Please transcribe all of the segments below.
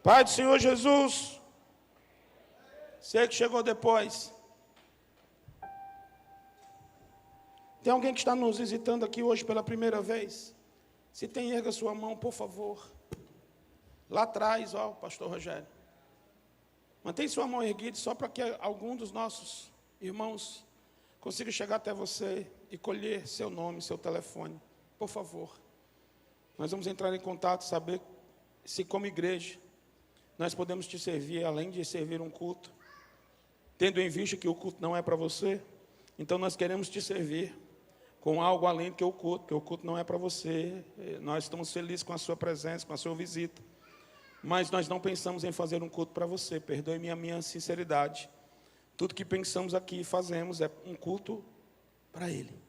Pai do Senhor Jesus, você que chegou depois. Tem alguém que está nos visitando aqui hoje pela primeira vez? Se tem, erga sua mão, por favor. Lá atrás, ó, pastor Rogério. Mantém sua mão erguida só para que algum dos nossos irmãos consiga chegar até você e colher seu nome, seu telefone. Por favor. Nós vamos entrar em contato, saber se como igreja nós podemos te servir, além de servir um culto, tendo em vista que o culto não é para você, então nós queremos te servir com algo além do que o culto, porque o culto não é para você. Nós estamos felizes com a sua presença, com a sua visita, mas nós não pensamos em fazer um culto para você, perdoe-me a minha sinceridade. Tudo que pensamos aqui e fazemos é um culto para Ele.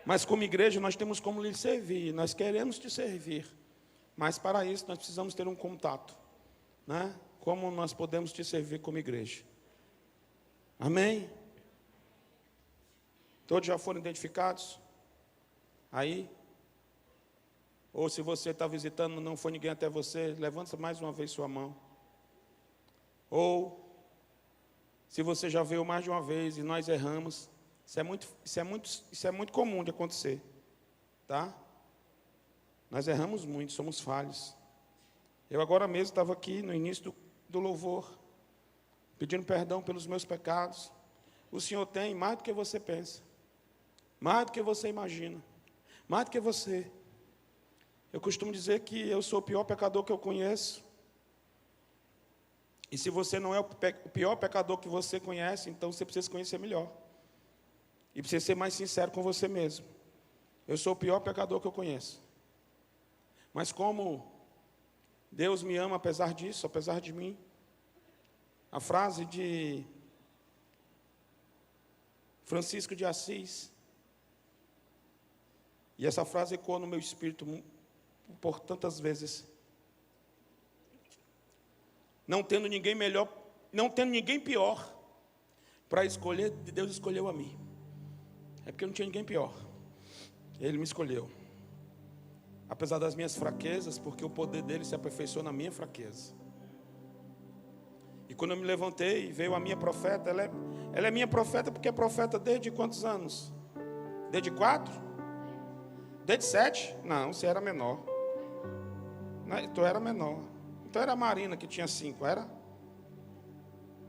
Mas como igreja nós temos como lhe servir, nós queremos te servir, mas para isso nós precisamos ter um contato, né? Como nós podemos te servir como igreja. Amém? Todos já foram identificados? Aí? Ou se você está visitando, não foi ninguém até você, levanta mais uma vez sua mão. Ou, se você já veio mais de uma vez e nós erramos, isso é muito comum de acontecer, tá? Nós erramos muito, somos falhos. Eu agora mesmo estava aqui no início do louvor, pedindo perdão pelos meus pecados. O Senhor tem mais do que você pensa, mais do que você imagina, mais do que você. Eu costumo dizer que eu sou o pior pecador que eu conheço. E se você não é o pior pecador que você conhece, então você precisa se conhecer melhor. E precisa ser mais sincero com você mesmo. Eu sou o pior pecador que eu conheço. Mas como Deus me ama apesar disso, apesar de mim. A frase de Francisco de Assis, e essa frase ecoou no meu espírito por tantas vezes. Não tendo ninguém melhor, não tendo ninguém pior para escolher, Deus escolheu a mim. É porque não tinha ninguém pior. Ele me escolheu. Apesar das minhas fraquezas, porque o poder dele se aperfeiçoou na minha fraqueza. E quando eu me levantei, veio a minha profeta. Ela é minha profeta porque é profeta desde quantos anos? Desde 4? Desde 7? Não, você era menor. Tu era menor. Então era a Marina que tinha 5, era?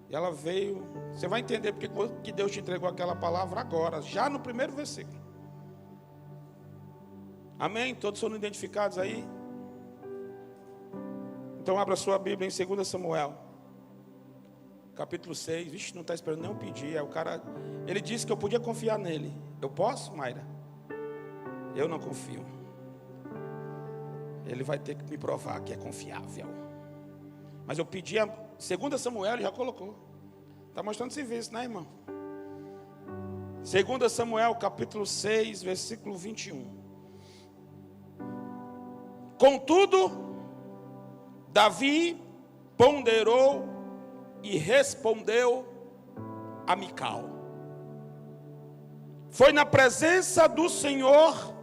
E ela veio. Você vai entender porque que Deus te entregou aquela palavra agora, já no primeiro versículo. Amém? Todos foram identificados aí? Então abra sua Bíblia em 2 Samuel, capítulo 6. Vixe, não está esperando nem eu pedir. Ele disse que eu podia confiar nele. Eu posso, Mayra? Eu não confio. Ele vai ter que me provar que é confiável. Mas eu pedi a 2 Samuel, ele já colocou. Está mostrando serviço, né, irmão? 2 Samuel, capítulo 6, versículo 21. Contudo, Davi ponderou e respondeu a Mical. Foi na presença do Senhor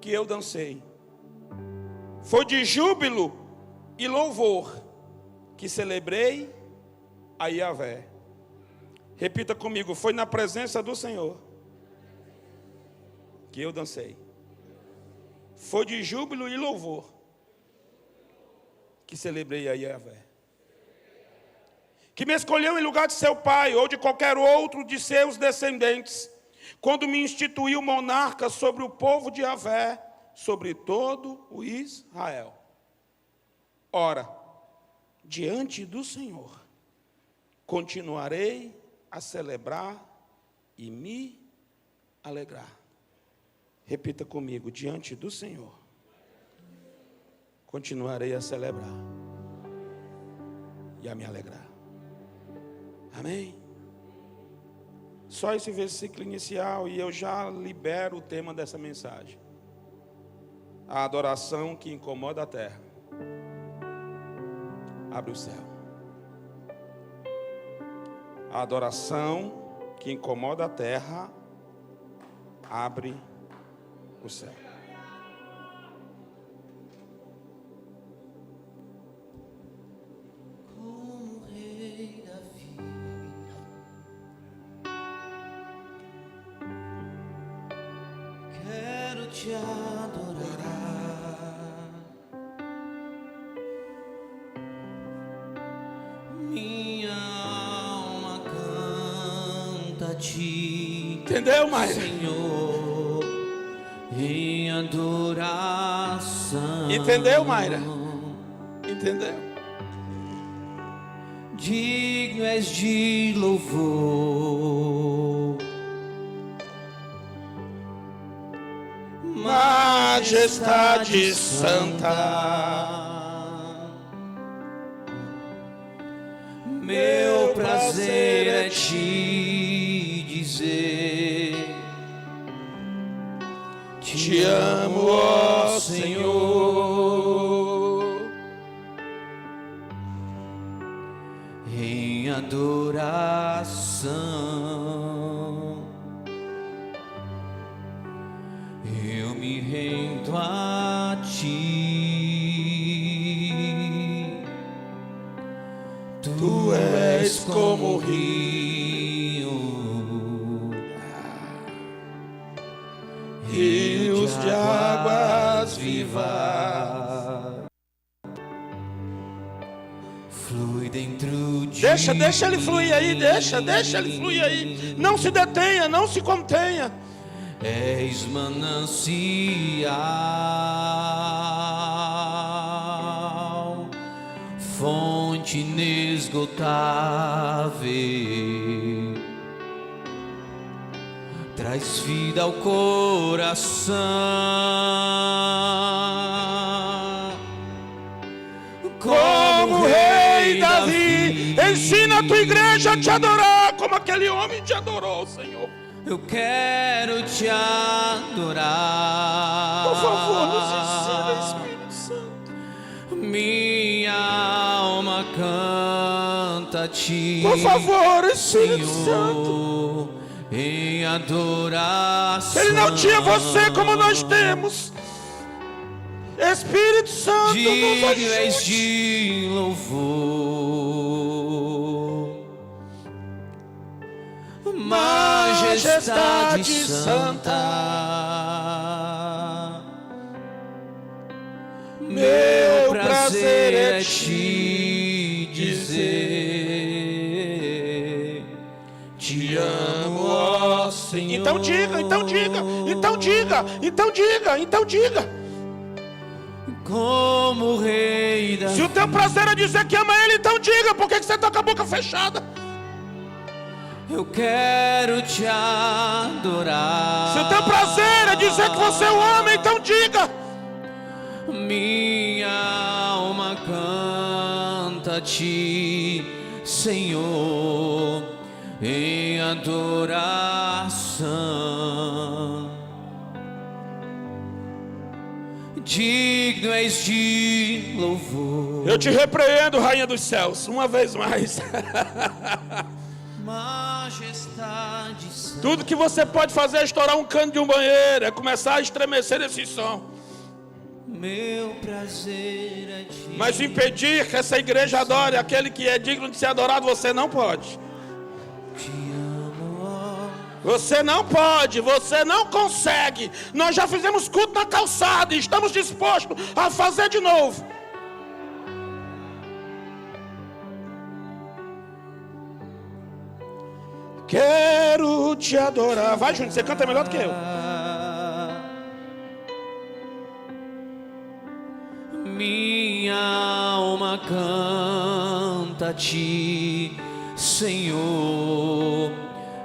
que eu dancei. Foi de júbilo e louvor que celebrei a Yahvé. Repita comigo: foi na presença do Senhor que eu dancei. Foi de júbilo e louvor que celebrei a Yahvé. Que me escolheu em lugar de seu pai ou de qualquer outro de seus descendentes, quando me instituiu monarca sobre o povo de Yahvé, sobre todo o Israel. Ora, diante do Senhor, continuarei a celebrar e me alegrar. Repita comigo: diante do Senhor, continuarei a celebrar e a me alegrar. Amém? Só esse versículo inicial e eu já libero o tema dessa mensagem. A adoração que incomoda a terra. Abre o céu. A adoração que incomoda a terra. Abre o céu. te adorar. Minha alma canta a ti, Entendeu, Mayra? Senhor, em adoração. Entendeu, Mayra? Entendeu? Digno és de louvor, Majestade santa, meu prazer é te dizer: te amo, ó Senhor, em adoração. Eu me rendo a ti. tu és como o rio, rios de águas vivas. Flui dentro de Deixa ele fluir aí, deixa ele fluir aí. Não se detenha, não se contenha. És manancial, fonte inesgotável, traz vida ao coração. Como o rei Davi, ensina a tua igreja a te adorar como aquele homem te adorou, Senhor. Eu quero te adorar. Por favor, nos ensina, Espírito Santo. Minha alma canta a ti, Por favor, Espírito Santo. Senhor, em adoração. Ele não tinha você como nós temos. Espírito Santo, nos Digno és ajude. de louvor, Majestade santa, meu prazer é te dizer: te amo, ó Senhor. Então diga, então diga, então diga, então diga, então diga. Como o rei da... Se o teu prazer é dizer que ama ele, então diga. Por que você está com a boca fechada? Eu quero te adorar. Se o teu prazer é dizer que você o ama, então diga. Minha alma canta a ti, Senhor, em adoração. Digno és de louvor. Eu te repreendo, Rainha dos Céus, uma vez mais. Majestade santa. Tudo que você pode fazer é estourar um cano de um banheiro, é começar a estremecer esse som. Meu prazer é te... Mas impedir que essa igreja adore aquele que é digno de ser adorado, você não pode. Te amo, ó. Você não pode, você não consegue. Nós já fizemos culto na calçada e estamos dispostos a fazer de novo. Quero te adorar. Vai, Júnior, você canta melhor do que eu. Minha alma canta a ti, Senhor,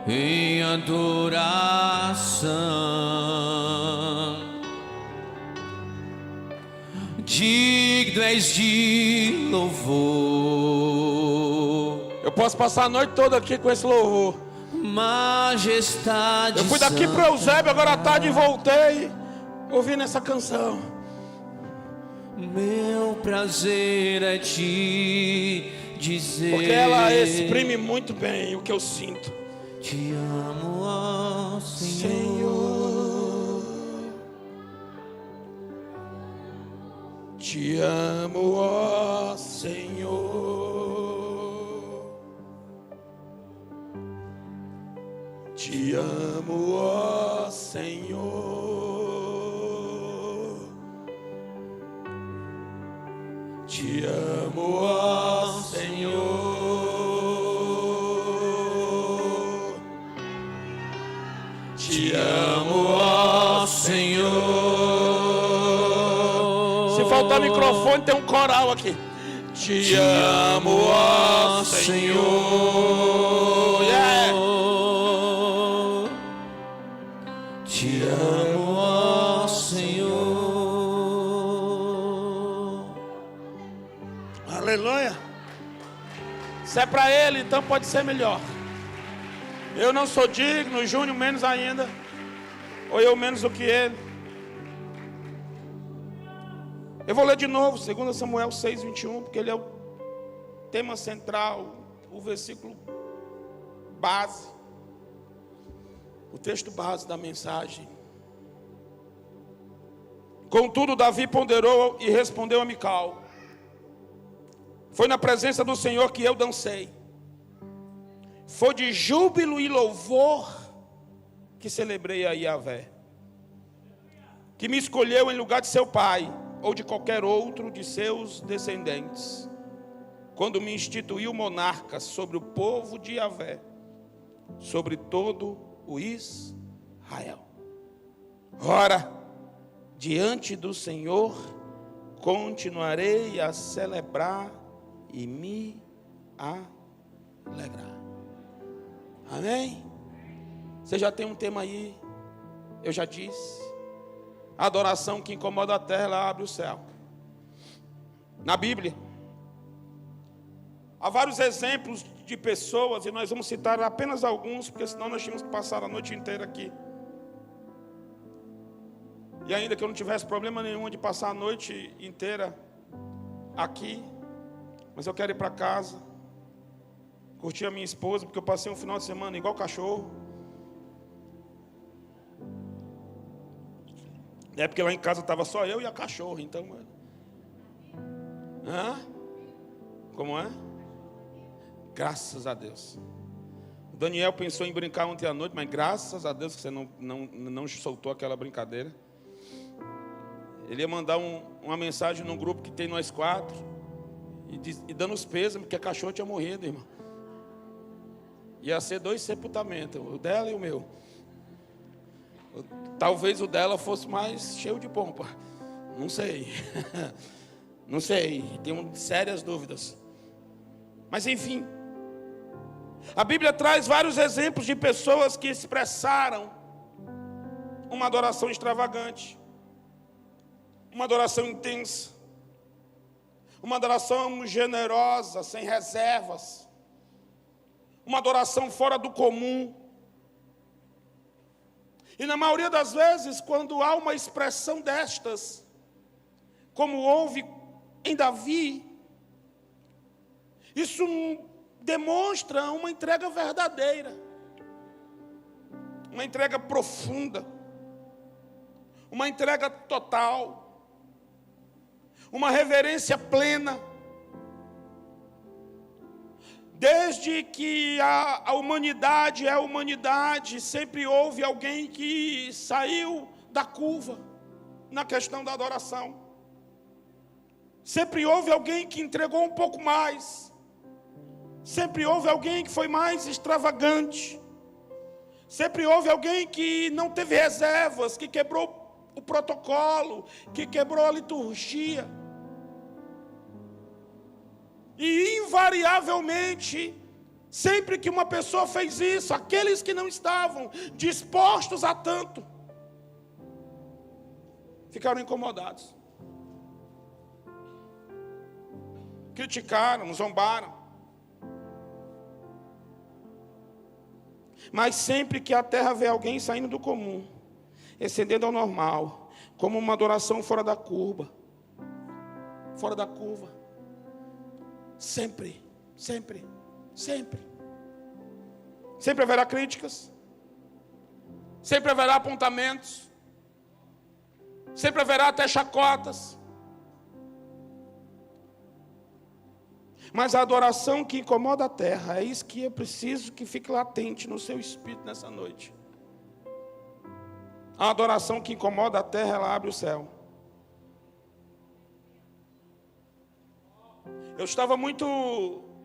em adoração. Digno és de louvor. Eu posso passar a noite toda aqui com esse louvor. Majestade Eu fui daqui para o Eusébio agora à tarde e voltei ouvindo essa canção. Meu prazer é te dizer, Porque ela exprime muito bem o que eu sinto. te amo, ó Senhor. Senhor, te amo, ó Senhor, te amo, ó Senhor. Te amo, ó Senhor. Te amo, ó Senhor. Se faltar microfone, tem um coral aqui. Te amo, ó Senhor. Yeah. Te amo, ó Senhor. Aleluia. Se é para Ele, então pode ser melhor. Eu não sou digno, Júnior menos ainda, ou eu menos do que ele. Eu vou ler de novo 2 Samuel 6:21, porque ele é o tema central, o versículo base, o texto base da mensagem. Contudo, Davi ponderou e respondeu a Mical: foi na presença do Senhor que eu dancei. Foi de júbilo e louvor que celebrei a Yahvé, que me escolheu em lugar de seu pai, ou de qualquer outro de seus descendentes, quando me instituiu monarca sobre o povo de Yahvé, sobre todo o Israel. Ora, diante do Senhor continuarei a celebrar e me alegrar. Amém? Você já tem um tema aí, eu já disse. A adoração que incomoda a terra, ela abre o céu. Na Bíblia, há vários exemplos de pessoas, e nós vamos citar apenas alguns, porque senão nós tínhamos que passar a noite inteira aqui. E ainda que eu não tivesse problema nenhum de passar a noite inteira aqui, mas eu quero ir para casa, curtir a minha esposa, porque eu passei um final de semana igual cachorro. É porque lá em casa estava só eu e a cachorra, então. Como é? Graças a Deus. O Daniel pensou em brincar ontem à noite, mas graças a Deus que você não soltou aquela brincadeira. Ele ia mandar uma mensagem num grupo que tem nós 4, e dando os pêsames, porque a cachorra tinha morrido, irmão. Ia ser 2 sepultamentos, o dela e o meu. Talvez o dela fosse mais cheio de pompa. Não sei. Não sei. Tenho sérias dúvidas. Mas enfim. A Bíblia traz vários exemplos de pessoas que expressaram uma adoração extravagante. Uma adoração intensa. Uma adoração generosa, sem reservas. Uma adoração fora do comum. E na maioria das vezes, quando há uma expressão destas, como houve em Davi, isso demonstra uma entrega verdadeira, uma entrega profunda, uma entrega total, uma reverência plena. Desde que a humanidade é a humanidade, sempre houve alguém que saiu da curva na questão da adoração. Sempre houve alguém que entregou um pouco mais. Sempre houve alguém que foi mais extravagante. Sempre houve alguém que não teve reservas, que quebrou o protocolo, que quebrou a liturgia. E invariavelmente, sempre que uma pessoa fez isso, aqueles que não estavam dispostos a tanto, ficaram incomodados. Criticaram, zombaram. Mas sempre que a terra vê alguém saindo do comum, excedendo ao normal, como uma adoração fora da curva, sempre haverá críticas, sempre haverá apontamentos, sempre haverá até chacotas. Mas a adoração que incomoda a terra, é isso que é preciso que fique latente no seu espírito nessa noite. A adoração que incomoda a terra, ela abre o céu. Eu estava muito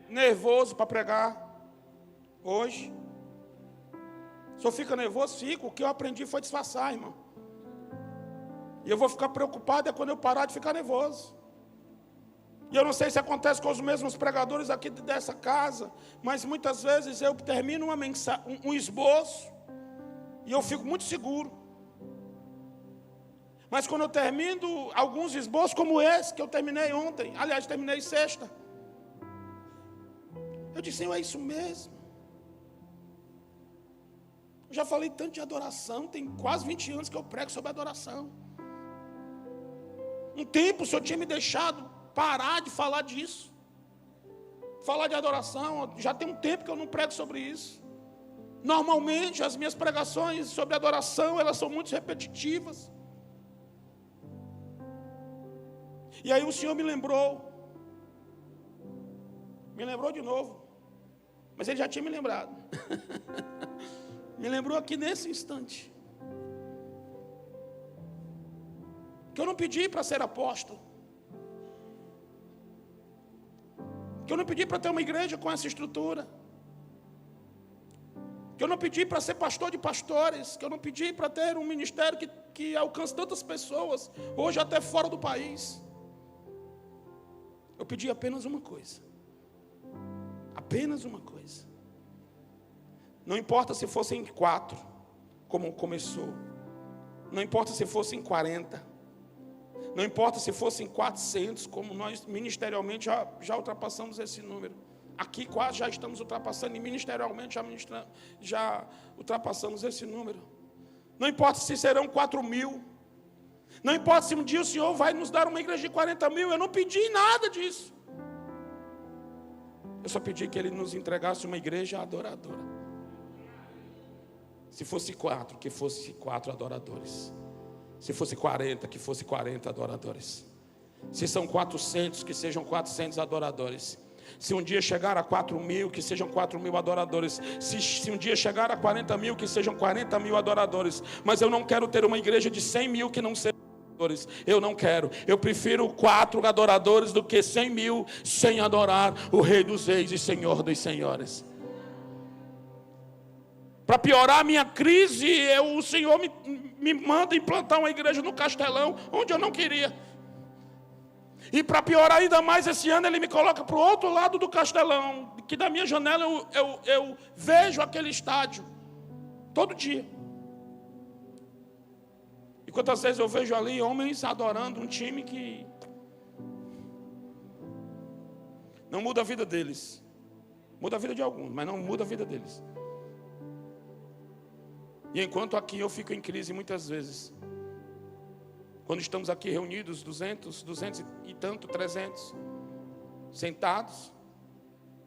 nervoso para pregar hoje. Se eu fico nervoso, fico. O que eu aprendi foi disfarçar, irmão. E eu vou ficar preocupado quando eu parar de ficar nervoso. E eu não sei se acontece com os mesmos pregadores aqui dessa casa, mas muitas vezes eu termino um esboço e eu fico muito seguro. Mas quando eu termino alguns esboços como esse, que eu terminei ontem, aliás, terminei sexta, eu disse, Senhor, é isso mesmo. Eu já falei tanto de adoração, tem quase 20 anos que eu prego sobre adoração. Um tempo o Senhor tinha me deixado parar de falar disso. Falar de adoração, já tem um tempo que eu não prego sobre isso. Normalmente as minhas pregações sobre adoração, elas são muito repetitivas. E aí o Senhor me lembrou de novo, mas Ele já tinha me lembrado. Me lembrou aqui nesse instante, que eu não pedi para ser apóstolo, que eu não pedi para ter uma igreja com essa estrutura, que eu não pedi para ser pastor de pastores, que eu não pedi para ter um ministério que alcance tantas pessoas, hoje até fora do país. Eu pedi apenas uma coisa. Apenas uma coisa. Não importa se fossem 4, como começou. Não importa se fossem 40. Não importa se fossem 400, como nós ministerialmente já ultrapassamos esse número. Aqui quase já estamos ultrapassando, e ministerialmente já ultrapassamos esse número. Não importa se serão 4.000. Não importa se um dia o Senhor vai nos dar uma igreja de 40.000. Eu não pedi nada disso. Eu só pedi que Ele nos entregasse uma igreja adoradora. Se fosse 4, que fosse 4 adoradores. Se fosse 40, que fosse 40 adoradores. Se são 400, que sejam 400 adoradores. Se um dia chegar a 4.000, que sejam 4.000 adoradores. Se um dia chegar a 40.000, que sejam 40.000 adoradores. Mas eu não quero ter uma igreja de 100.000 que não sejam adoradores. Eu não quero. Eu prefiro 4 adoradores do que 100.000 sem adorar o Rei dos Reis e Senhor dos Senhores. Para piorar a minha crise, o Senhor me manda implantar uma igreja no Castelão, onde eu não queria. E para piorar ainda mais, esse ano Ele me coloca para o outro lado do Castelão, que da minha janela eu vejo aquele estádio, todo dia. E quantas vezes eu vejo ali homens adorando um time que não muda a vida deles. Muda a vida de alguns, mas não muda a vida deles. E enquanto aqui eu fico em crise muitas vezes. Quando estamos aqui reunidos, 200 e tanto, 300, sentados,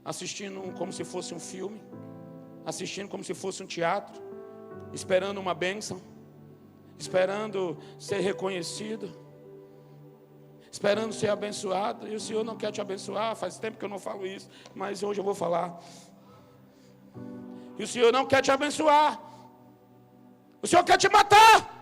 assistindo como se fosse um filme, assistindo como se fosse um teatro, esperando uma bênção, esperando ser reconhecido, esperando ser abençoado, e o Senhor não quer te abençoar. Faz tempo que eu não falo isso, mas hoje eu vou falar. E o Senhor não quer te abençoar, o Senhor quer te matar.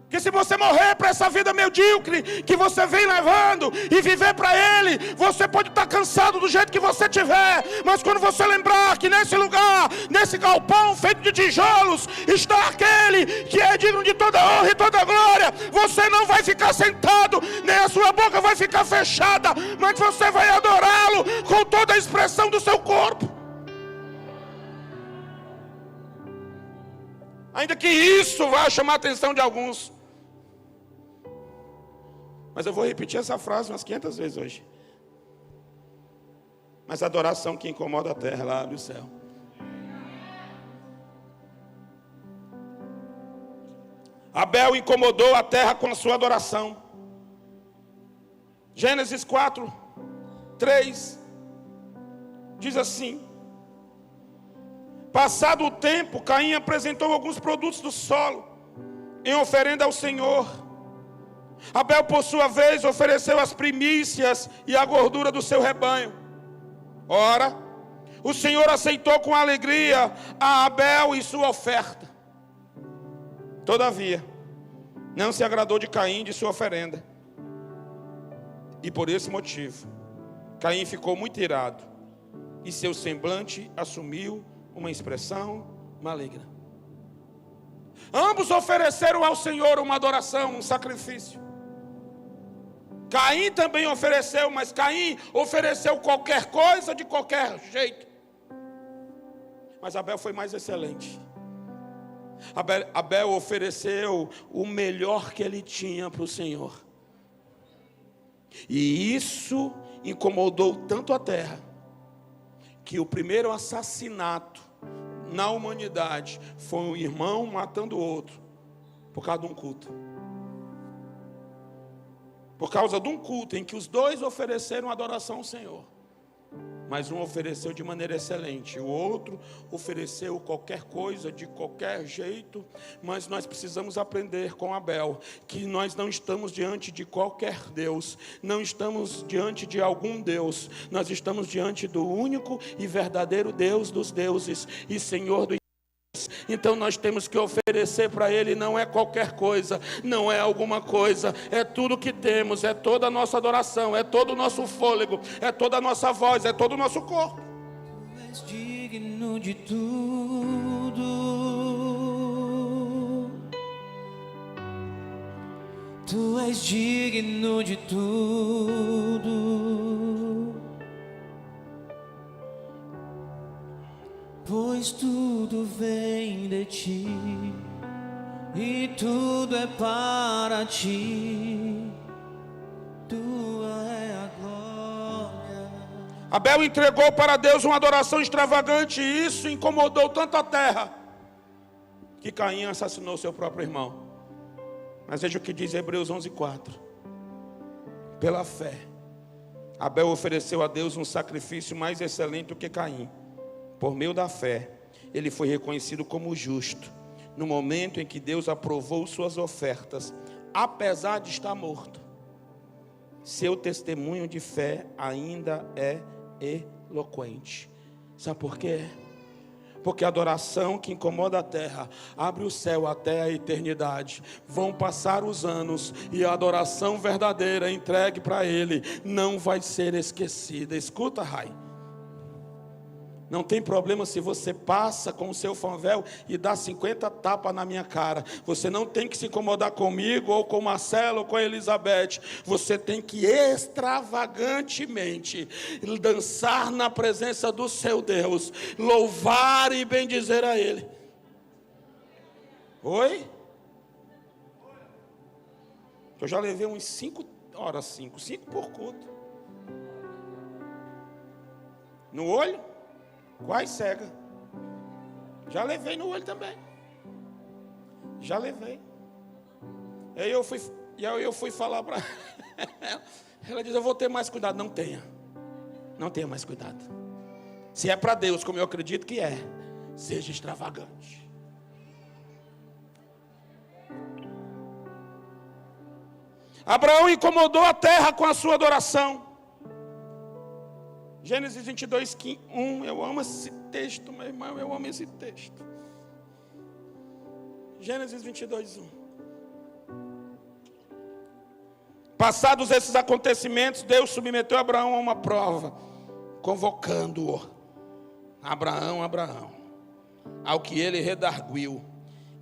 Que se você morrer para essa vida medíocre que você vem levando e viver para Ele, você pode estar cansado do jeito que você tiver, mas quando você lembrar que nesse lugar, nesse galpão feito de tijolos, está aquele que é digno de toda honra e toda glória, você não vai ficar sentado, nem a sua boca vai ficar fechada, mas você vai adorá-lo com toda a expressão do seu corpo. Ainda que isso vá chamar a atenção de alguns. Mas eu vou repetir essa frase umas 500 vezes hoje. Mas a adoração que incomoda a terra, ela abre o céu. Abel incomodou a terra com a sua adoração. Gênesis 4, 3 diz assim: passado o tempo, Caim apresentou alguns produtos do solo em oferenda ao Senhor. Abel, por sua vez, ofereceu as primícias e a gordura do seu rebanho. Ora, o Senhor aceitou com alegria a Abel e sua oferta. Todavia, não se agradou de Caim e de sua oferenda. E por esse motivo, Caim ficou muito irado, e seu semblante assumiu uma expressão maligna. Ambos ofereceram ao Senhor uma adoração, um sacrifício. Caim também ofereceu, mas Caim ofereceu qualquer coisa de qualquer jeito. Mas Abel foi mais excelente. Abel ofereceu o melhor que ele tinha para o Senhor. E isso incomodou tanto a terra, que o primeiro assassinato na humanidade foi um irmão matando o outro, por causa de um culto. Por causa de um culto em que os dois ofereceram adoração ao Senhor. Mas um ofereceu de maneira excelente, o outro ofereceu qualquer coisa, de qualquer jeito. Mas nós precisamos aprender com Abel, que nós não estamos diante de qualquer Deus, não estamos diante de algum Deus, nós estamos diante do único e verdadeiro Deus dos deuses e Senhor dos. Então nós temos que oferecer para Ele, não é qualquer coisa, não é alguma coisa, é tudo que temos, é toda a nossa adoração, é todo o nosso fôlego, é toda a nossa voz, é todo o nosso corpo. Tu és digno de tudo, Tu és digno de tudo, pois tudo vem de Ti, e tudo é para Ti, Tua é a glória. Abel entregou para Deus uma adoração extravagante, e isso incomodou tanto a terra, que Caim assassinou seu próprio irmão. Mas veja o que diz Hebreus 11:4. Pela fé, Abel ofereceu a Deus um sacrifício mais excelente do que Caim. Por meio da fé, ele foi reconhecido como justo, no momento em que Deus aprovou suas ofertas, apesar de estar morto. Seu testemunho de fé ainda é eloquente. Sabe por quê? Porque a adoração que incomoda a terra abre o céu até a eternidade. Vão passar os anos e a adoração verdadeira entregue para Ele não vai ser esquecida. Escuta, Rai. Não tem problema se você passa com o seu fanvel e dá 50 tapas na minha cara. Você não tem que se incomodar comigo, ou com o Marcelo, ou com a Elizabeth. Você tem que extravagantemente dançar na presença do seu Deus, louvar e bendizer a Ele. Oi? Eu já levei uns 5 por culto. No olho? Quase cega. Já levei no olho também. Já levei. Aí eu fui falar para ela. Ela diz: eu vou ter mais cuidado. Não tenha. Não tenha mais cuidado. Se é para Deus, como eu acredito que é, seja extravagante. Abraão incomodou a terra com a sua adoração. Gênesis 22:1, eu amo esse texto, meu irmão, eu amo esse texto. Gênesis 22:1. Passados esses acontecimentos, Deus submeteu Abraão a uma prova, convocando-o. Abraão, Abraão, ao que ele redarguiu: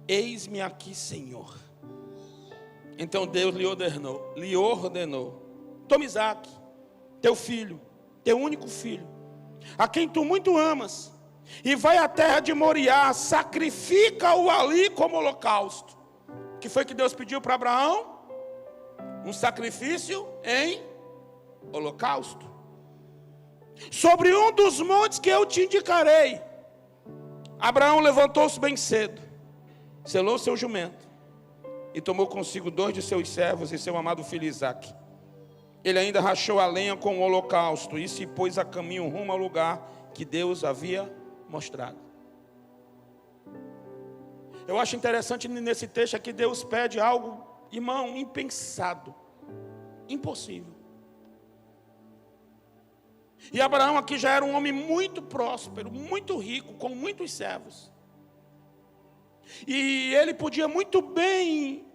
eis-me aqui, Senhor. Então Deus lhe ordenou: toma Isaque, teu filho, teu único filho, a quem tu muito amas, e vai à terra de Moriá, sacrifica-o ali como holocausto. O que foi que Deus pediu para Abraão? Um sacrifício em holocausto. Sobre um dos montes que eu te indicarei. Abraão levantou-se bem cedo, selou seu jumento, e tomou consigo 2 de seus servos e seu amado filho Isaque. Ele ainda rachou a lenha com o holocausto e se pôs a caminho rumo ao lugar que Deus havia mostrado. Eu acho interessante nesse texto aqui, Deus pede algo, irmão, impensado, impossível. E Abraão aqui já era um homem muito próspero, muito rico, com muitos servos. E ele podia muito bem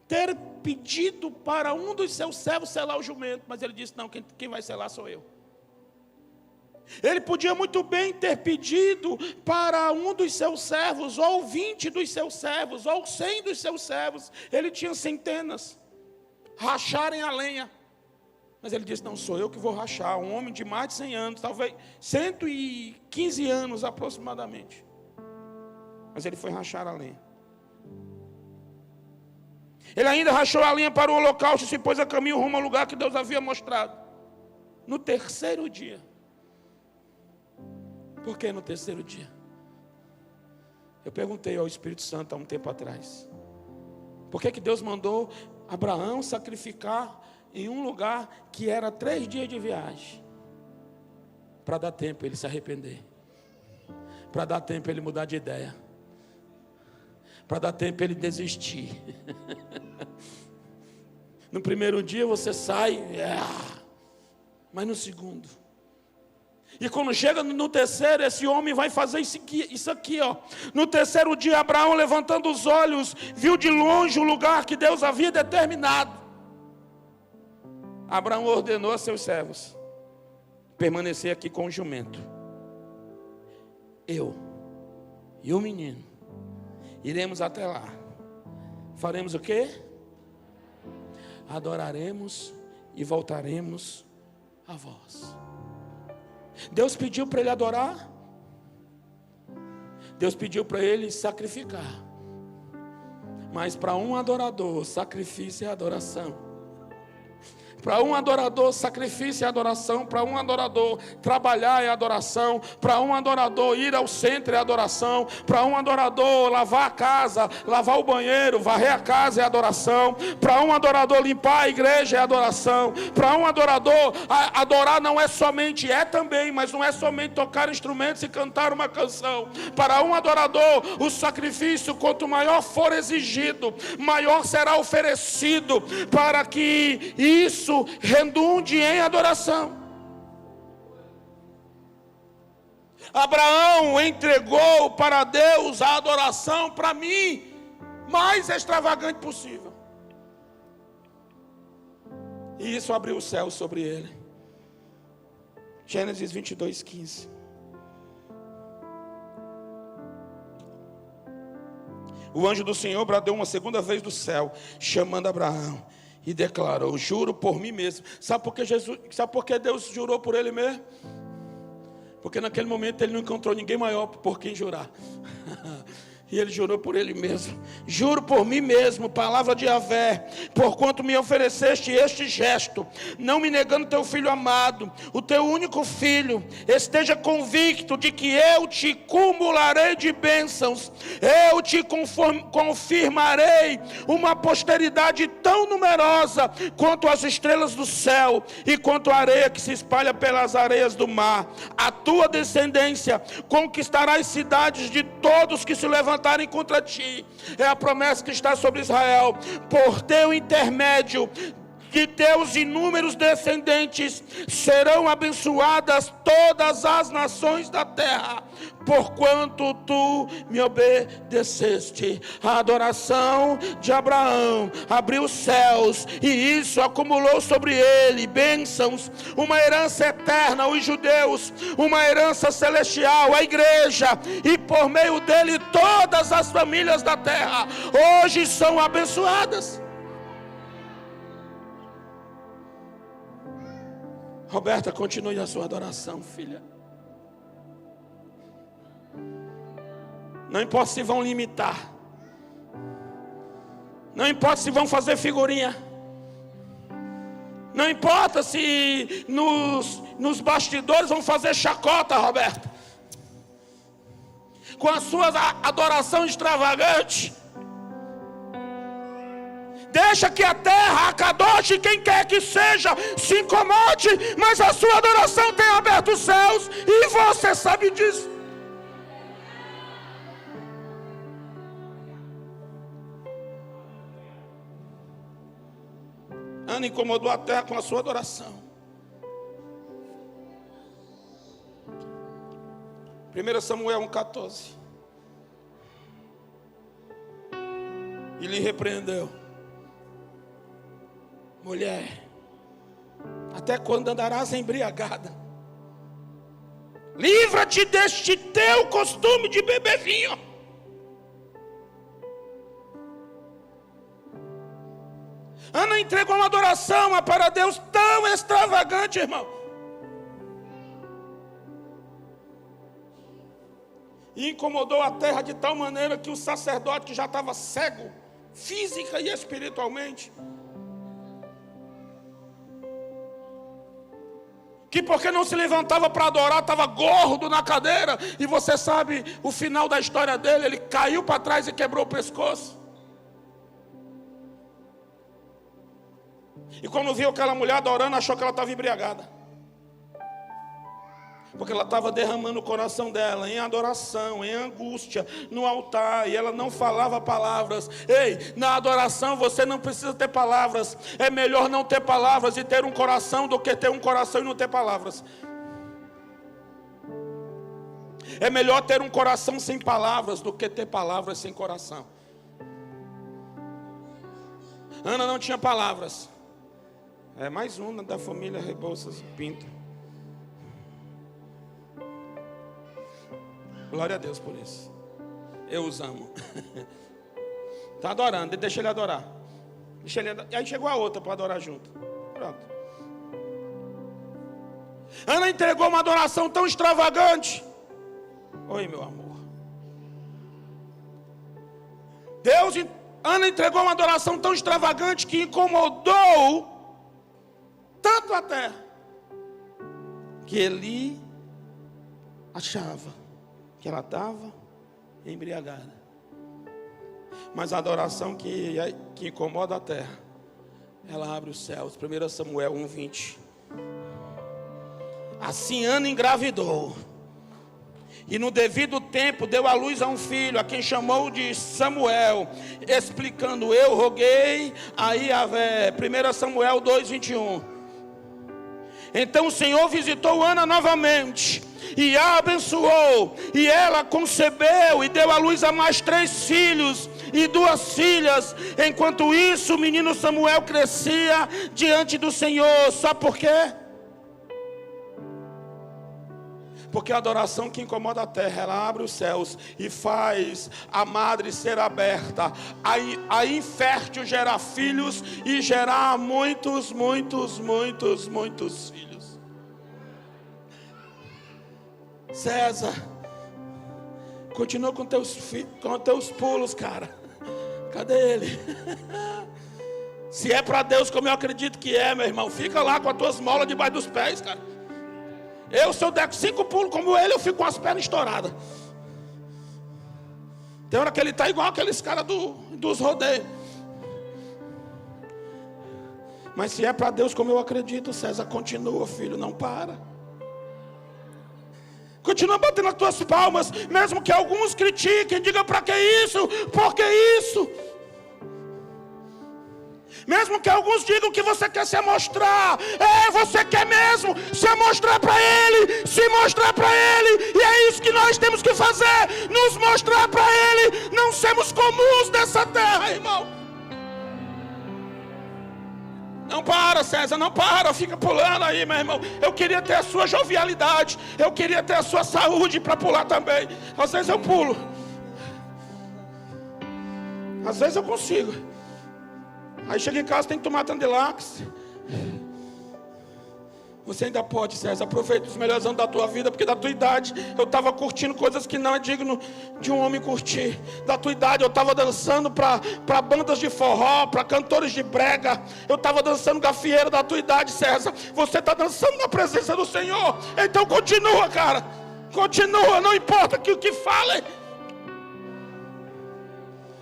ter pedido para um dos seus servos selar o jumento, mas ele disse: não, quem vai selar sou eu. Ele podia muito bem ter pedido para um dos seus servos, ou 20 dos seus servos, ou 100 dos seus servos, ele tinha centenas, racharem a lenha. Mas ele disse: não, sou eu que vou rachar. Um homem de mais de 100 anos, talvez 115 anos aproximadamente. Mas ele foi rachar a lenha. Ele ainda rachou a lenha para o holocausto e se pôs a caminho rumo ao lugar que Deus havia mostrado. No terceiro dia. Por que no terceiro dia? Eu perguntei ao Espírito Santo há um tempo atrás: por que Deus mandou Abraão sacrificar em um lugar que era 3 dias de viagem? Para dar tempo ele se arrepender, para dar tempo ele mudar de ideia, para dar tempo ele desistir. No primeiro dia você sai, mas no segundo. E quando chega no terceiro, esse homem vai fazer isso aqui, ó. No terceiro dia, Abraão, levantando os olhos, viu de longe o lugar que Deus havia determinado. Abraão ordenou a seus servos permanecer aqui com o jumento. Eu e o menino iremos até lá. Faremos o quê? Adoraremos e voltaremos a vós. Deus pediu para ele adorar. Deus pediu para ele sacrificar. Mas para um adorador, sacrifício é adoração. Para um adorador, sacrifício é adoração. Para um adorador, trabalhar é adoração. Para um adorador, ir ao centro é adoração. Para um adorador, lavar a casa, lavar o banheiro, varrer a casa é adoração. Para um adorador, limpar a igreja é adoração. Para um adorador, adorar não é somente, é também, mas não é somente tocar instrumentos e cantar uma canção. Para um adorador, o sacrifício, quanto maior for exigido, maior será oferecido, para que isso redunde em adoração. Abraão entregou para Deus a adoração, para mim, mais extravagante possível. E isso abriu o céu sobre ele. Gênesis 22:15. O anjo do Senhor bradou uma segunda vez do céu, chamando Abraão, e declarou: juro por mim mesmo. Sabe por que Deus jurou por ele mesmo? Porque naquele momento ele não encontrou ninguém maior por quem jurar. E ele jurou por ele mesmo: juro por mim mesmo, palavra de Yahvé, porquanto me ofereceste este gesto, não me negando teu filho amado, o teu único filho, esteja convicto de que eu te cumularei de bênçãos, eu te confirmarei uma posteridade tão numerosa quanto as estrelas do céu e quanto a areia que se espalha pelas areias do mar. A tua descendência conquistará as cidades de todos que se levantarem contra ti. É a promessa que está sobre Israel. Por teu intermédio, de teus inúmeros descendentes serão abençoadas todas as nações da terra, porquanto tu me obedeceste. A adoração de Abraão abriu os céus, e isso acumulou sobre ele bênçãos, uma herança eterna aos judeus, uma herança celestial à igreja, e por meio dele todas as famílias da terra hoje são abençoadas. Roberta, continue a sua adoração, filha. Não importa se vão limitar, não importa se vão fazer figurinha, não importa se nos bastidores vão fazer chacota, Roberta, com a sua adoração extravagante. Deixa que a terra, a Kadosh, quem quer que seja, se incomode, mas a sua adoração tem aberto os céus, e você sabe disso. Ana incomodou a terra com a sua adoração. 1 Samuel 1,14. E lhe repreendeu: mulher, até quando andarás embriagada? Livra-te deste teu costume de beber vinho. Ana entregou uma adoração para Deus tão extravagante, irmão. E incomodou a terra de tal maneira que o sacerdote, que já estava cego, física e espiritualmente, que porque não se levantava para adorar, estava gordo na cadeira, e você sabe o final da história dele, ele caiu para trás e quebrou o pescoço. E quando viu aquela mulher adorando, achou que ela estava embriagada, porque ela estava derramando o coração dela em adoração, em angústia, no altar, e ela não falava palavras. Ei, na adoração você não precisa ter palavras. É melhor não ter palavras e ter um coração do que ter um coração e não ter palavras. É melhor ter um coração sem palavras do que ter palavras sem coração. Ana não tinha palavras. É mais uma da família Rebouças Pinto. Glória a Deus por isso. Eu os amo. Está adorando, deixa ele adorar. E aí chegou a outra para adorar junto. Pronto. Ana entregou uma adoração tão extravagante. Oi, meu amor. Ana entregou uma adoração tão extravagante que incomodou tanto a terra, que Eli achava que ela estava embriagada. Mas a adoração que incomoda a terra, ela abre os céus. 1 Samuel 1:20. Assim Ana engravidou, e no devido tempo deu à luz a um filho, a quem chamou de Samuel, explicando: eu roguei a Yahvé. 1 Samuel 2:21. Então o Senhor visitou Ana novamente e a abençoou, e ela concebeu e deu à luz a mais 3 filhos e 2 filhas. Enquanto isso, o menino Samuel crescia diante do Senhor. Sabe por quê? Porque a adoração que incomoda a terra, ela abre os céus e faz a madre ser aberta, a infértil gerar filhos e gerar muitos filhos. César, continua com teus pulos, cara. Cadê ele? Se é para Deus, como eu acredito que é, meu irmão, fica lá com as tuas molas debaixo dos pés, cara. Se eu der 5 pulos como ele, eu fico com as pernas estouradas. Tem hora que ele está igual aqueles caras dos rodeios. Mas se é para Deus, como eu acredito, César, continua, filho, não para. Continua batendo as tuas palmas, mesmo que alguns critiquem, digam: para que isso? Por que isso? Mesmo que alguns digam que você quer se amostrar, você quer mesmo se amostrar para Ele, se mostrar para Ele, e é isso que nós temos que fazer, nos mostrar para Ele, não sermos comuns dessa terra, irmão. Não para, César, não para, fica pulando aí, meu irmão. Eu queria ter a sua jovialidade, eu queria ter a sua saúde para pular também. Às vezes eu pulo, às vezes eu consigo. Aí chega em casa, tem que tomar Tandelax. Você ainda pode, César, aproveita os melhores anos da tua vida, porque da tua idade eu estava curtindo coisas que não é digno de um homem curtir. Da tua idade eu estava dançando para bandas de forró, para cantores de brega. Eu estava dançando gafieira. Da tua idade, César, você está dançando na presença do Senhor. Então continua, cara, continua, não importa o que falem.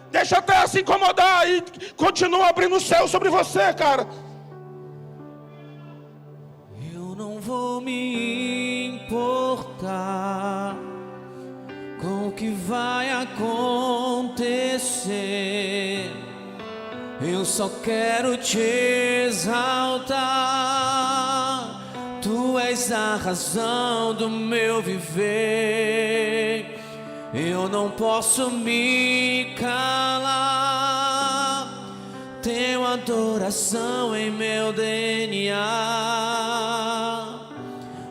Deixa a terra se incomodar e continua abrindo o céu sobre você, cara. Eu não vou me importar com o que vai acontecer. Eu só quero te exaltar. Tu és a razão do meu viver. Eu não posso me calar. tenho adoração em meu DNA.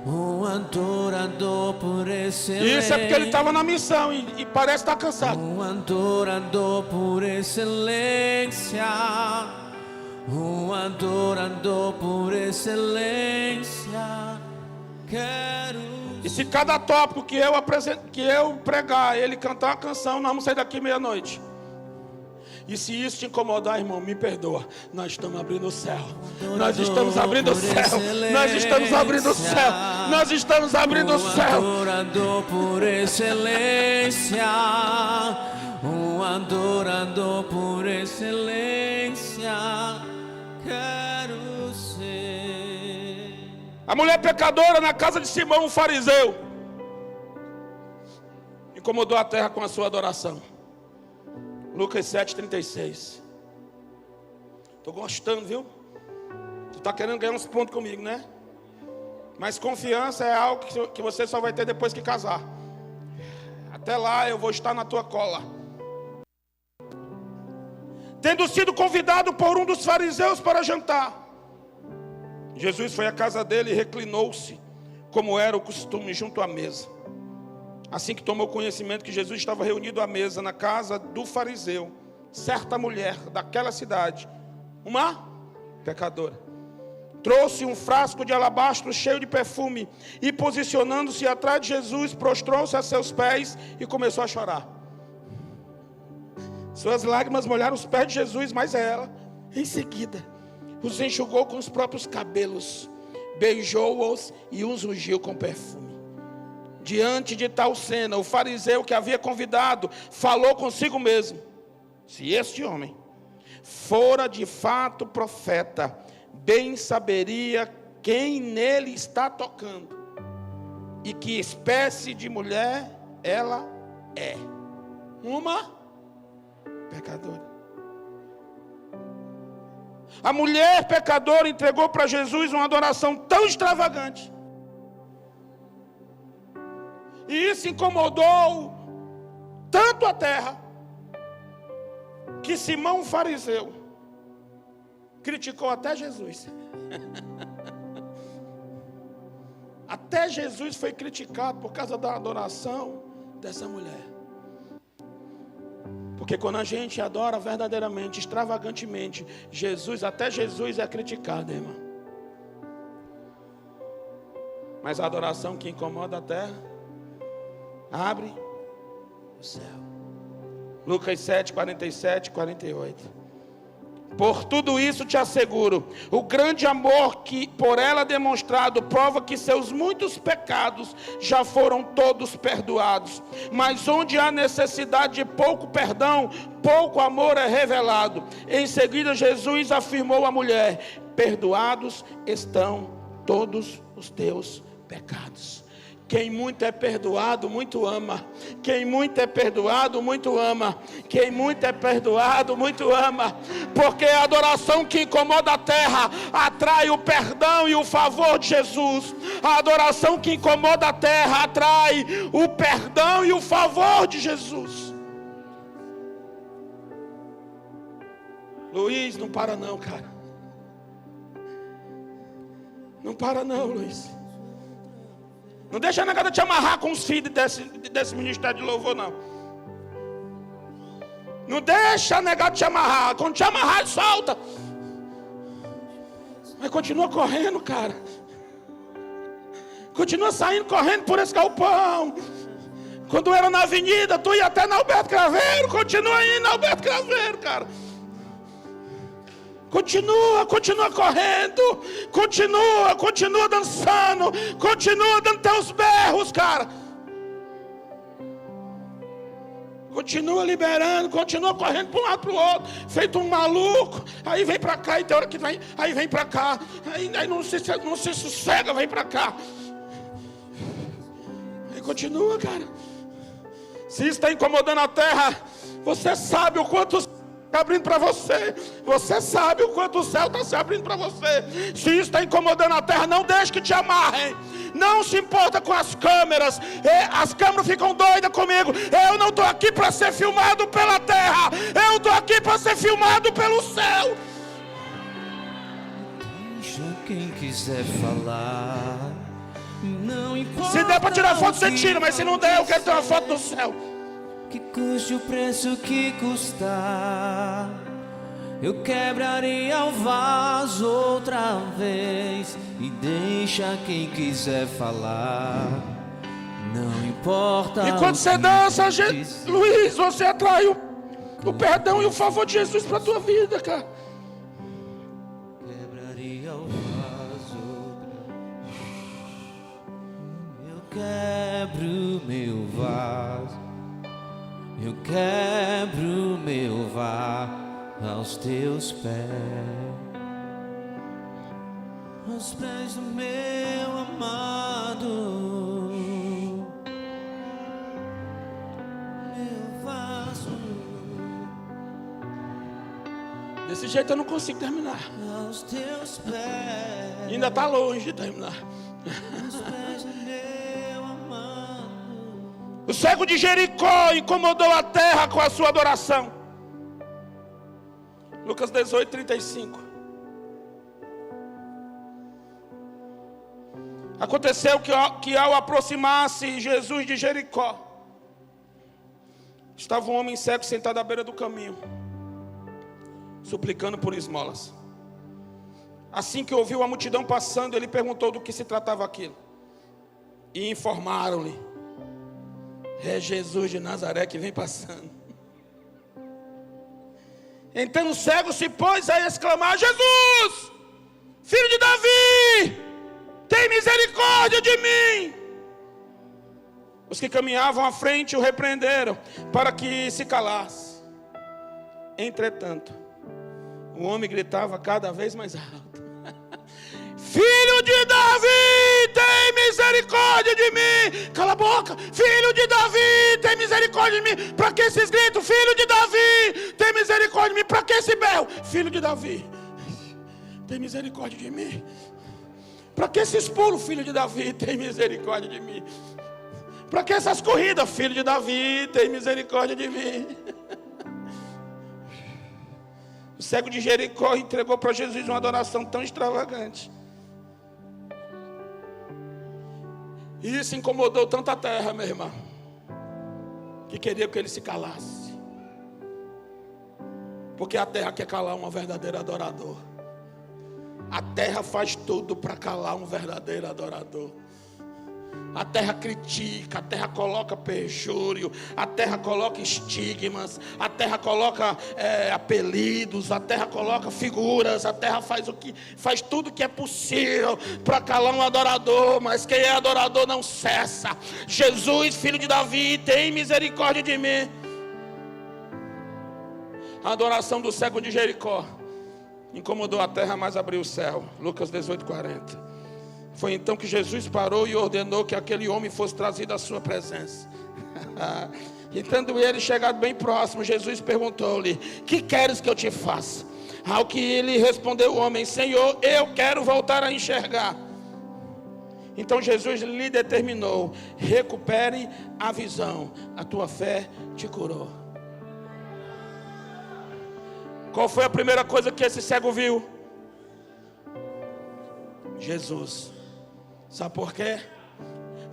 Um adorador por excelência. Isso é porque ele estava na missão e parece estar cansado. Um adorador por excelência. Um adorador por excelência. Quero. E se cada tópico que eu pregar, ele cantar uma canção, nós vamos sair daqui meia-noite. E se isso te incomodar, irmão, me perdoa. Nós estamos abrindo o céu. Nós estamos abrindo o céu. Nós estamos abrindo o céu. Nós estamos abrindo o céu. Um adorador por excelência. Um adorador por excelência. Quero ser. A mulher pecadora na casa de Simão, um fariseu, incomodou a terra com a sua adoração. Lucas 7,36. Estou gostando, viu? Tu está querendo ganhar uns pontos comigo, né? Mas confiança é algo que você só vai ter depois que casar. Até lá eu vou estar na tua cola. Tendo sido convidado por um dos fariseus para jantar, Jesus foi à casa dele e reclinou-se, como era o costume, junto à mesa. Assim que tomou conhecimento que Jesus estava reunido à mesa na casa do fariseu, certa mulher daquela cidade, uma pecadora, trouxe um frasco de alabastro cheio de perfume e, posicionando-se atrás de Jesus, prostrou-se a seus pés e começou a chorar. Suas lágrimas molharam os pés de Jesus, mas ela, em seguida, os enxugou com os próprios cabelos, beijou-os e os ungiu com perfume. Diante de tal cena, o fariseu que havia convidado falou consigo mesmo: se este homem fora de fato profeta, bem saberia quem nele está tocando e que espécie de mulher ela é. Uma pecadora. A mulher pecadora entregou para Jesus uma adoração tão extravagante, e isso incomodou tanto a terra, que Simão fariseu criticou até Jesus. Até Jesus foi criticado por causa da adoração dessa mulher. Porque quando a gente adora verdadeiramente, extravagantemente, Jesus, até Jesus é criticado, irmão. Mas a adoração que incomoda a terra abre o céu. Lucas 7, 47, 48. Por tudo isso te asseguro, o grande amor que por ela demonstrado prova que seus muitos pecados já foram todos perdoados. Mas onde há necessidade de pouco perdão, pouco amor é revelado. Em seguida Jesus afirmou à mulher: perdoados estão todos os teus pecados. Quem muito é perdoado, muito ama. Quem muito é perdoado, muito ama. Quem muito é perdoado, muito ama. Porque a adoração que incomoda a terra atrai o perdão e o favor de Jesus. A adoração que incomoda a terra atrai o perdão e o favor de Jesus. Luiz, não para não, cara. Não para não, Luiz. Não deixa a negada te amarrar com os filhos desse ministério de louvor, não. Não deixa a negada te amarrar. Quando te amarrar, solta. Mas continua correndo, cara. Continua saindo correndo por esse galpão. Quando era na avenida, tu ia até na Alberto Craveiro. Continua indo na Alberto Craveiro, cara. Continua correndo, continua dançando, continua dando teus berros, cara. Continua liberando, continua correndo para um lado para o outro, feito um maluco. Aí vem para cá, e tem hora que vem, aí vem para cá, aí não se sossega, vem para cá. Aí continua, cara. Se isso está incomodando a terra, você sabe o quanto está abrindo para você. Você sabe o quanto o céu está se abrindo para você. Se isso está incomodando a terra, não deixe que te amarrem. não se importa com as câmeras. As câmeras ficam doidas comigo. Eu não estou aqui para ser filmado pela terra, eu estou aqui para ser filmado pelo céu. Deixa quem quiser falar, não importa. Se der para tirar foto, você tira, mas se não der, eu quero ter uma foto do céu. Que custe o preço que custar, eu quebraria o vaso outra vez. E deixa quem quiser falar, não importa. E quando você dança, Luiz, você atrai o perdão e o favor de Jesus para a tua vida, cara. Quebraria o vaso outra vez. Eu quebro meu vaso, eu quebro meu vaso aos teus pés, aos pés do meu amado, meu vaso. Desse jeito eu não consigo terminar. Aos teus pés, Ainda está longe de terminar. aos pés do meu amado. O cego de Jericó incomodou a terra com a sua adoração. Lucas 18, 35. Aconteceu que ao aproximar-se Jesus de Jericó, estava um homem cego sentado à beira do caminho, suplicando por esmolas. Assim que ouviu a multidão passando, ele perguntou do que se tratava aquilo. E informaram-lhe: é Jesus de Nazaré que vem passando. Então o cego se pôs a exclamar: Jesus, filho de Davi, tem misericórdia de mim. Os que caminhavam à frente o repreenderam para que se calasse. Entretanto, o homem gritava cada vez mais alto: Filho de Davi, tem misericórdia de mim. Cala a boca. Filho de Davi, tem misericórdia de mim. Para que esses gritos? Filho de Davi, tem misericórdia de mim. Para que esse berro? Filho de Davi, tem misericórdia de mim. Para que esses pulos? Filho de Davi, tem misericórdia de mim. Para que essas corridas? Filho de Davi, tem misericórdia de mim. O cego de Jericó entregou para Jesus uma adoração tão extravagante. E isso incomodou tanto a terra, meu irmão, que queria que ele se calasse. Porque a terra quer calar um verdadeiro adorador. A terra faz tudo para calar um verdadeiro adorador. A terra critica, a terra coloca perjúrio, a terra coloca estigmas, a terra coloca apelidos, a terra coloca figuras, a terra faz tudo que é possível para calar um adorador, mas quem é adorador não cessa. Jesus, filho de Davi, tem misericórdia de mim. A adoração do cego de Jericó incomodou a terra, mas abriu o céu. Lucas 18, 40. Foi então que Jesus parou e ordenou que aquele homem fosse trazido à sua presença. E tendo ele chegado bem próximo, Jesus perguntou-lhe: que queres que eu te faça? Ao que ele respondeu o homem: Senhor, eu quero voltar a enxergar. Então Jesus lhe determinou: recupere a visão, a tua fé te curou. Qual foi a primeira coisa que esse cego viu? Jesus. Sabe por quê?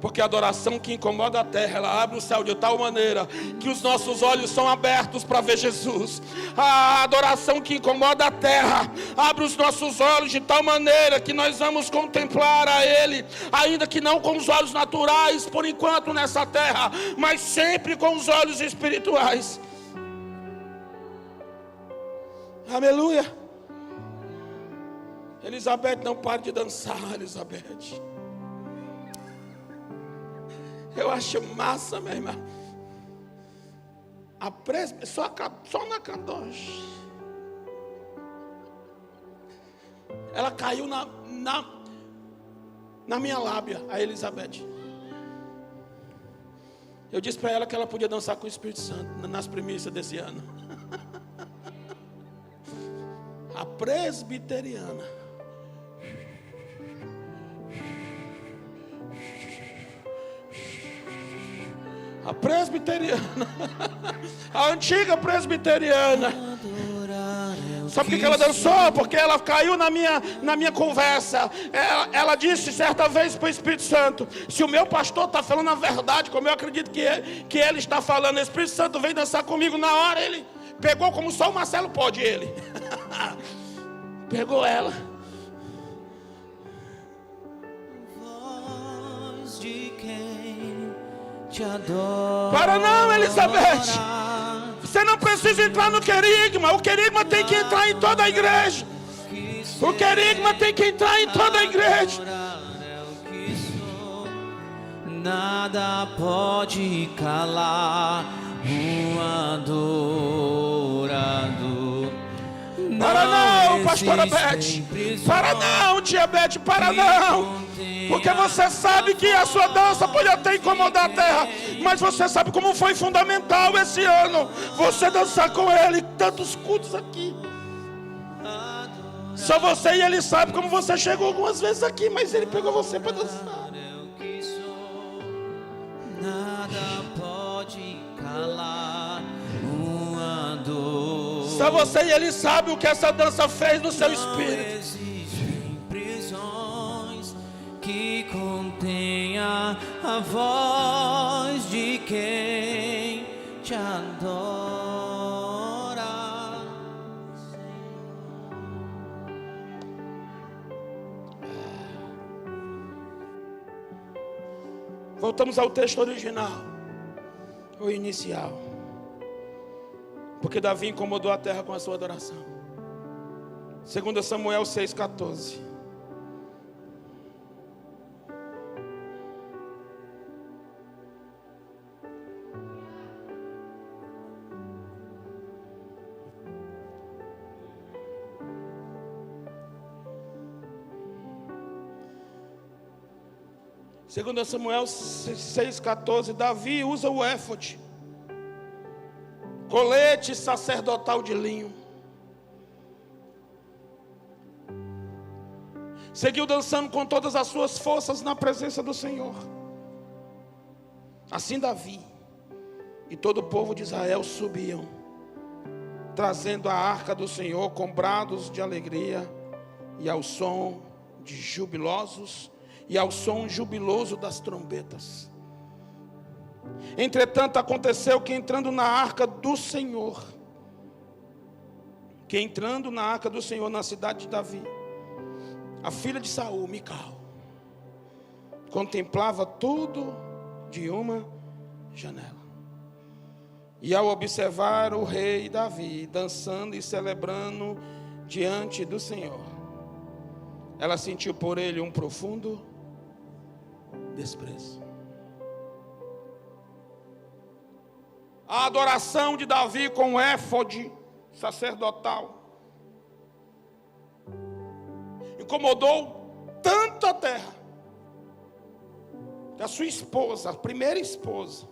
Porque a adoração que incomoda a terra, ela abre o céu de tal maneira que os nossos olhos são abertos para ver Jesus. A adoração que incomoda a terra abre os nossos olhos de tal maneira que nós vamos contemplar a Ele, ainda que não com os olhos naturais por enquanto nessa terra, mas sempre com os olhos espirituais. Aleluia. Elizabeth, não pare de dançar, Elizabeth. Eu acho massa, minha irmã. A presbítera só na candoche. Ela caiu na minha lábia, a Elizabeth. Eu disse para ela que ela podia dançar com o Espírito Santo nas primícias desse ano. A presbiteriana. A presbiteriana, a antiga presbiteriana. Sabe por que ela dançou? Porque ela caiu na minha conversa. Ela disse certa vez para o Espírito Santo: se o meu pastor está falando a verdade, como eu acredito que ele está falando, o Espírito Santo vem dançar comigo. Na hora ele pegou como só o Marcelo pode, ele pegou ela. Voz de quem te adora. Para não, Elizabeth. Você não precisa entrar no querigma. O querigma tem que entrar em toda a igreja. O querigma tem que entrar em toda a igreja. Nada pode calar um adorado. Para não, pastora Beth. Para não, tia Beth. Para não. Porque você sabe que a sua dança pode até incomodar a terra, mas você sabe como foi fundamental esse ano você dançar com ele. Tantos cultos aqui. Só você e ele sabe como você chegou algumas vezes aqui, mas ele pegou você para dançar. Nada pode calar uma dor. Só você e ele sabe o que essa dança fez no seu espírito. Existem prisões que contenha a voz de quem te adora. Voltamos ao texto original, o inicial. Porque Davi incomodou a terra com a sua adoração. 2 Samuel 6,14. Segundo Samuel 6,14, Davi usa o éfode, colete sacerdotal de linho. Seguiu dançando com todas as suas forças na presença do Senhor. Assim Davi e todo o povo de Israel subiam, trazendo a arca do Senhor com brados de alegria e ao som de jubilosos e ao som jubiloso das trombetas. Entretanto, aconteceu que entrando na arca do Senhor na cidade de Davi, a filha de Saul, Mical, contemplava tudo de uma janela. E ao observar o rei Davi dançando e celebrando diante do Senhor, ela sentiu por ele um profundo desprezo. A adoração de Davi com o éfode sacerdotal incomodou tanto a terra que a sua esposa, a primeira esposa,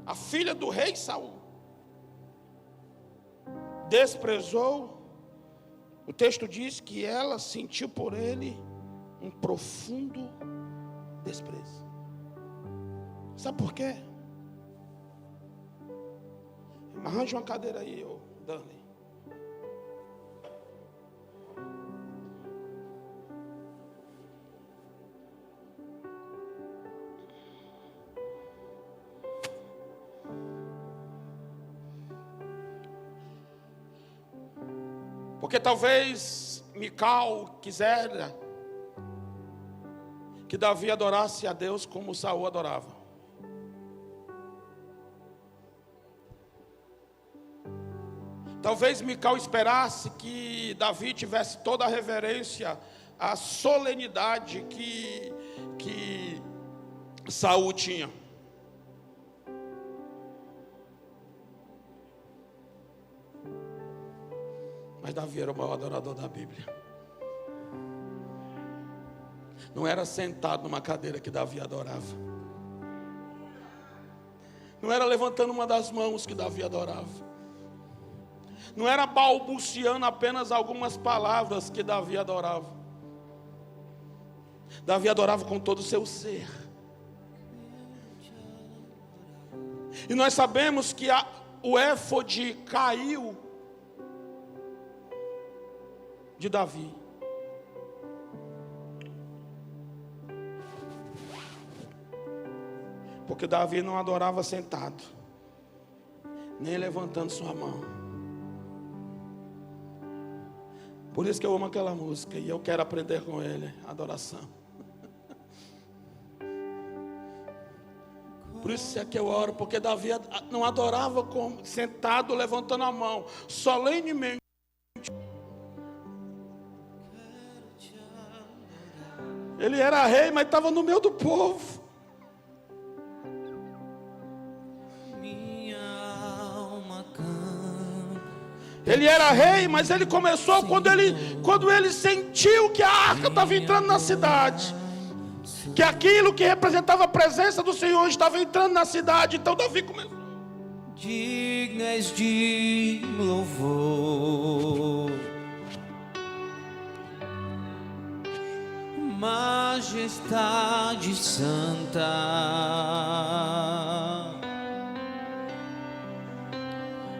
a filha do rei Saul, desprezou. O texto diz que ela sentiu por ele um profundo desprezo. Sabe por quê? Arranja uma cadeira aí, Dani. Porque talvez Mical quisera que Davi adorasse a Deus como Saul adorava. Talvez Mical esperasse que Davi tivesse toda a reverência, a solenidade que Saul tinha. Mas Davi era o maior adorador da Bíblia. Não era sentado numa cadeira que Davi adorava. Não era levantando uma das mãos que Davi adorava. Não era balbuciando apenas algumas palavras que Davi adorava. Davi adorava com todo o seu ser. E nós sabemos que o éfode caiu de Davi. Porque Davi não adorava sentado, nem levantando sua mão. Por isso que eu amo aquela música e eu quero aprender com ele, adoração. Por isso é que eu oro, porque Davi não adorava sentado, levantando a mão, solenemente. Ele era rei, mas estava no meio do povo. Ele era rei, mas ele começou quando ele sentiu que a arca estava entrando na cidade. Que aquilo que representava a presença do Senhor estava entrando na cidade. Então Davi começou. Digno és de louvor, majestade santa.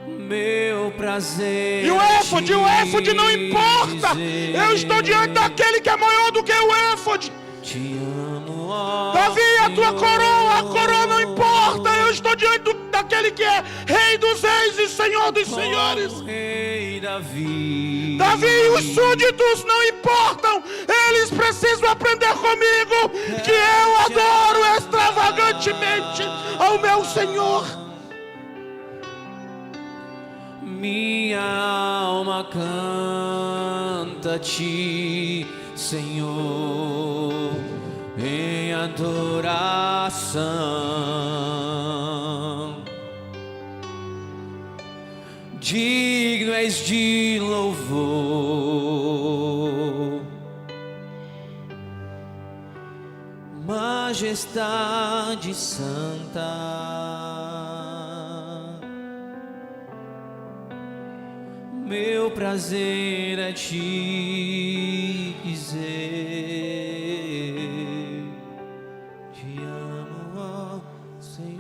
Meu prazer. E o éfode não importa. Eu estou diante daquele que é maior do que o éfode. Te amo, ó Davi, a tua coroa não importa. Eu estou diante daquele que é Rei dos Reis e Senhor dos Senhores. Rei Davi. Davi, os súditos não importam. Eles precisam aprender comigo que eu adoro extravagantemente ao meu Senhor. Minha alma canta-te, Senhor, em adoração. Digno és de louvor, majestade santa. Meu prazer é te dizer, te amo, ó Senhor.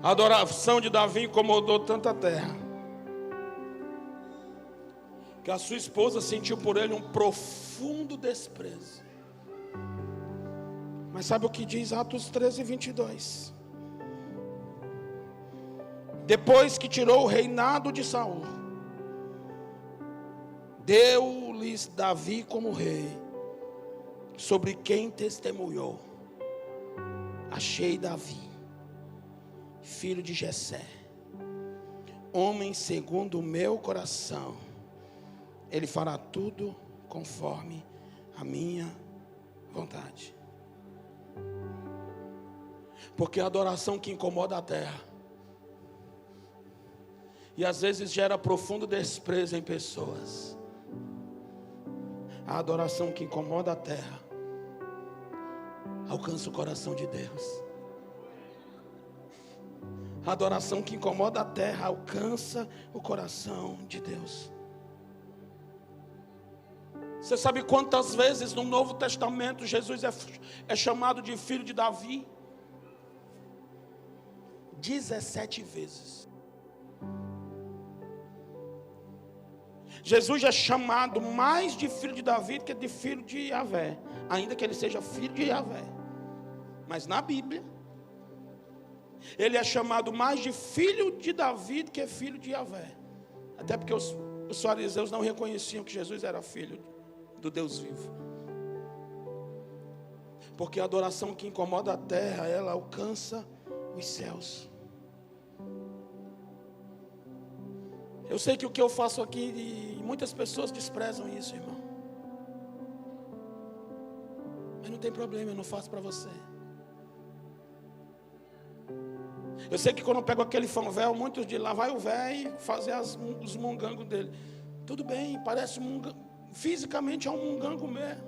A adoração de Davi incomodou tanta terra, que a sua esposa sentiu por ele um profundo desprezo. Mas sabe o que diz Atos 13:22? Depois que tirou o reinado de Saul, deu-lhes Davi como rei, sobre quem testemunhou: achei Davi, filho de Jessé, homem segundo o meu coração. Ele fará tudo conforme a minha vontade. Porque a adoração que incomoda a terra, e às vezes gera profundo desprezo em pessoas. A adoração que incomoda a terra alcança o coração de Deus. A adoração que incomoda a terra alcança o coração de Deus. Você sabe quantas vezes no Novo Testamento Jesus é chamado de filho de Davi? 17 vezes. Jesus é chamado mais de filho de Davi do que de filho de Yahvé, ainda que ele seja filho de Yahvé. Mas na Bíblia, ele é chamado mais de filho de Davi do que filho de Yahvé. Até porque os fariseus não reconheciam que Jesus era filho do Deus vivo. Porque a adoração que incomoda a terra, ela alcança os céus. Eu sei que o que eu faço aqui, muitas pessoas desprezam isso, irmão. Mas não tem problema, eu não faço para você. Eu sei que quando eu pego aquele fanvel, muitos de lá vai o velho fazer os mungangos dele. Tudo bem, parece fisicamente é um mungango mesmo.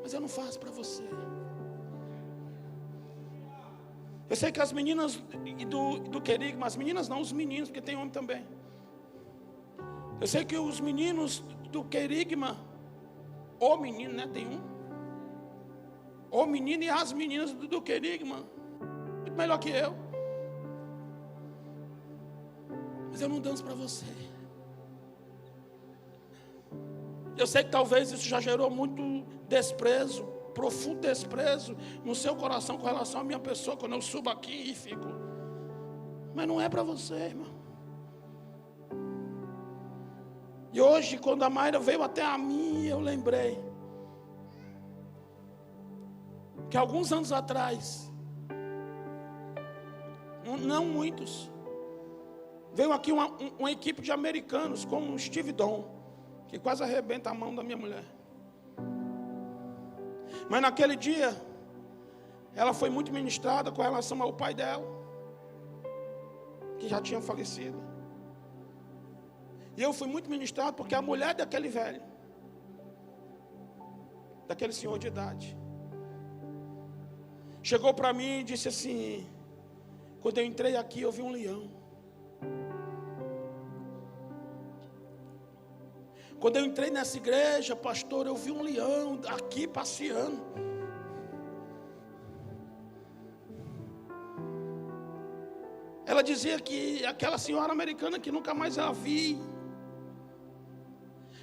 Mas eu não faço para você. Eu sei que as meninas do querigma, as meninas não, os meninos, porque tem homem também. Eu sei que os meninos do querigma O menino, né? Tem um. O menino e as meninas do Querigma. Muito melhor que eu. Mas eu não danço para você. Eu sei que talvez isso já gerou muito desprezo, profundo desprezo no seu coração com relação à minha pessoa, quando eu subo aqui e fico. Mas não é para você, irmão. E hoje, quando a Mayra veio até a mim, eu lembrei que alguns anos atrás, não muitos, veio aqui uma equipe de americanos, como o Steve Don, que quase arrebenta a mão da minha mulher. Mas naquele dia, ela foi muito ministrada com relação ao pai dela, que já tinha falecido. E eu fui muito ministrado porque a mulher daquele velho, daquele senhor de idade, chegou para mim e disse assim: quando eu entrei aqui, eu vi um leão. Quando eu entrei nessa igreja, pastor, eu vi um leão aqui passeando. Ela dizia que aquela senhora americana que nunca mais ela vi.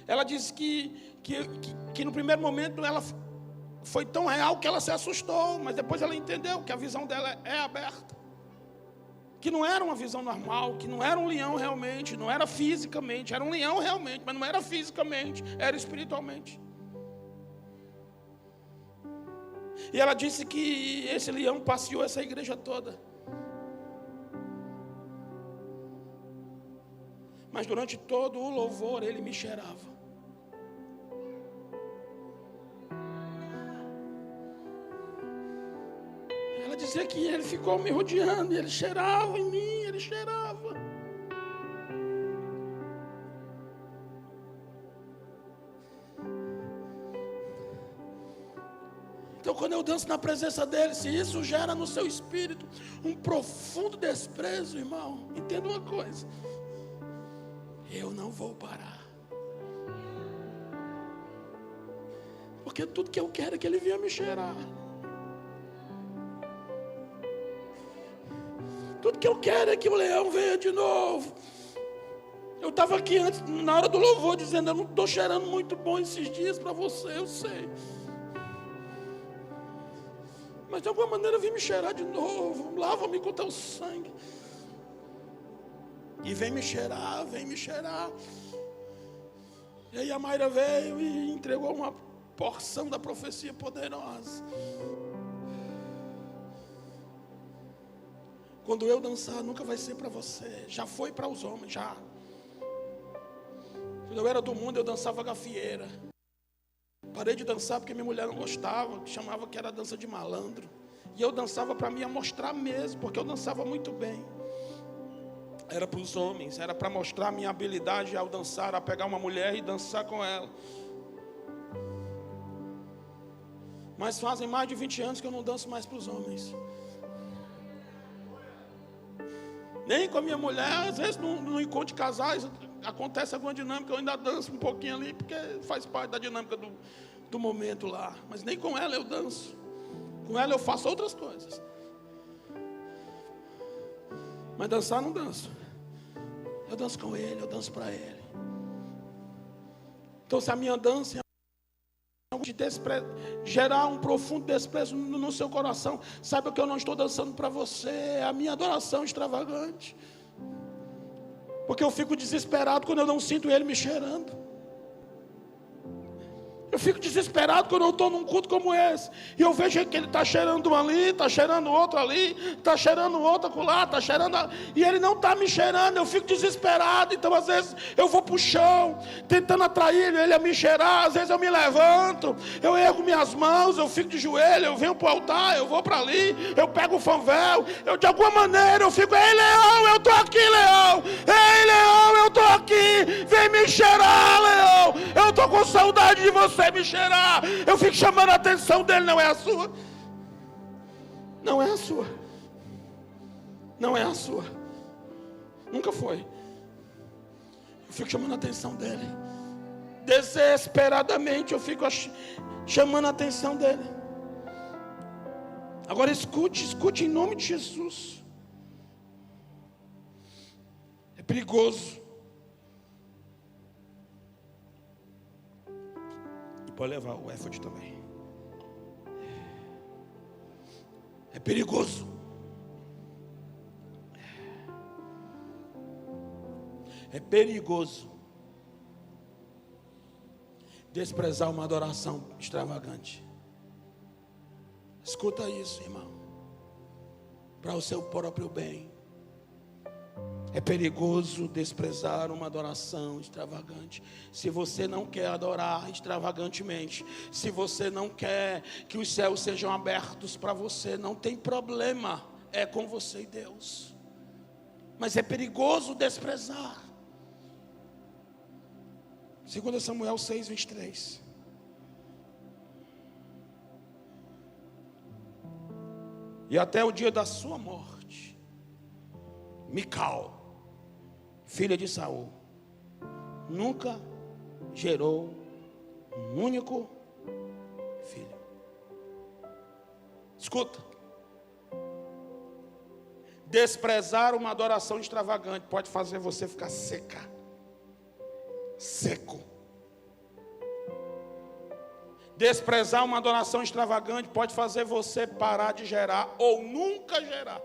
Ela disse que no primeiro momento ela foi tão real que ela se assustou, mas depois ela entendeu que a visão dela é aberta. Que não era uma visão normal, que não era um leão realmente, não era fisicamente, era um leão realmente, mas não era fisicamente, era espiritualmente. E ela disse que esse leão passeou essa igreja toda. Mas durante todo o louvor ele me cheirava. Ela dizia que ele ficou me rodeando, e ele cheirava em mim, ele cheirava. Então quando eu danço na presença dele, se isso gera no seu espírito um profundo desprezo, irmão, entenda uma coisa: eu não vou parar. Porque tudo que eu quero é que ele venha me cheirar. Tudo que eu quero é que o leão venha de novo. Eu estava aqui antes, na hora do louvor, dizendo: eu não estou cheirando muito bom esses dias para você, eu sei. Mas de alguma maneira vem me cheirar de novo. Lava-me com teu sangue. E vem me cheirar, vem me cheirar. E aí a Mayra veio e entregou uma porção da profecia poderosa. Quando eu dançar, nunca vai ser para você. Já foi para os homens, já. Quando eu era do mundo, eu dançava gafieira. Parei de dançar porque minha mulher não gostava, chamava que era dança de malandro. E eu dançava para me mostrar mesmo, porque eu dançava muito bem. Era para os homens, era para mostrar a minha habilidade ao dançar, a pegar uma mulher e dançar com ela. Mas fazem mais de 20 anos que eu não danço mais para os homens. Nem com a minha mulher, às vezes no encontro de casais, acontece alguma dinâmica, eu ainda danço um pouquinho ali, porque faz parte da dinâmica do momento lá. Mas nem com ela eu danço. Com ela eu faço outras coisas. Mas dançar não danço. Eu danço com ele, eu danço para ele. Então se a minha dança gerar um profundo desprezo no seu coração, saiba que eu não estou dançando para você, é a minha adoração extravagante. Porque eu fico desesperado quando eu não sinto ele me cheirando. Eu fico desesperado quando eu estou num culto como esse, e eu vejo que ele está cheirando um ali, está cheirando outro ali, está cheirando outro acolá, está cheirando, e ele não está me cheirando. Eu fico desesperado. Então às vezes eu vou para o chão, tentando atrair ele a me cheirar. Às vezes eu me levanto, eu ergo minhas mãos, eu fico de joelho, eu venho para o altar, eu vou para ali, eu pego o fanvel, eu de alguma maneira eu fico: ei leão, eu estou aqui, leão, ei leão, eu estou aqui, vem me cheirar, leão, eu estou com saudade de você me cheirar. Eu fico chamando a atenção dele. Não é a sua. Não é a sua. Não é a sua. Nunca foi. Eu fico chamando a atenção dele. Desesperadamente eu fico chamando a atenção dele. Agora escute em nome de Jesus. É perigoso. E pode levar o éfode também. É perigoso. É perigoso desprezar uma adoração extravagante. Escuta isso, irmão. Para o seu próprio bem. É perigoso desprezar uma adoração extravagante. Se você não quer adorar extravagantemente, se você não quer que os céus sejam abertos para você, não tem problema. É com você e Deus. Mas é perigoso desprezar. 2 Samuel 6, 23. E até o dia da sua morte, Mical, filha de Saul, nunca gerou um único filho. Escuta. Desprezar uma adoração extravagante pode fazer você ficar seco. Desprezar uma adoração extravagante pode fazer você parar de gerar ou nunca gerar.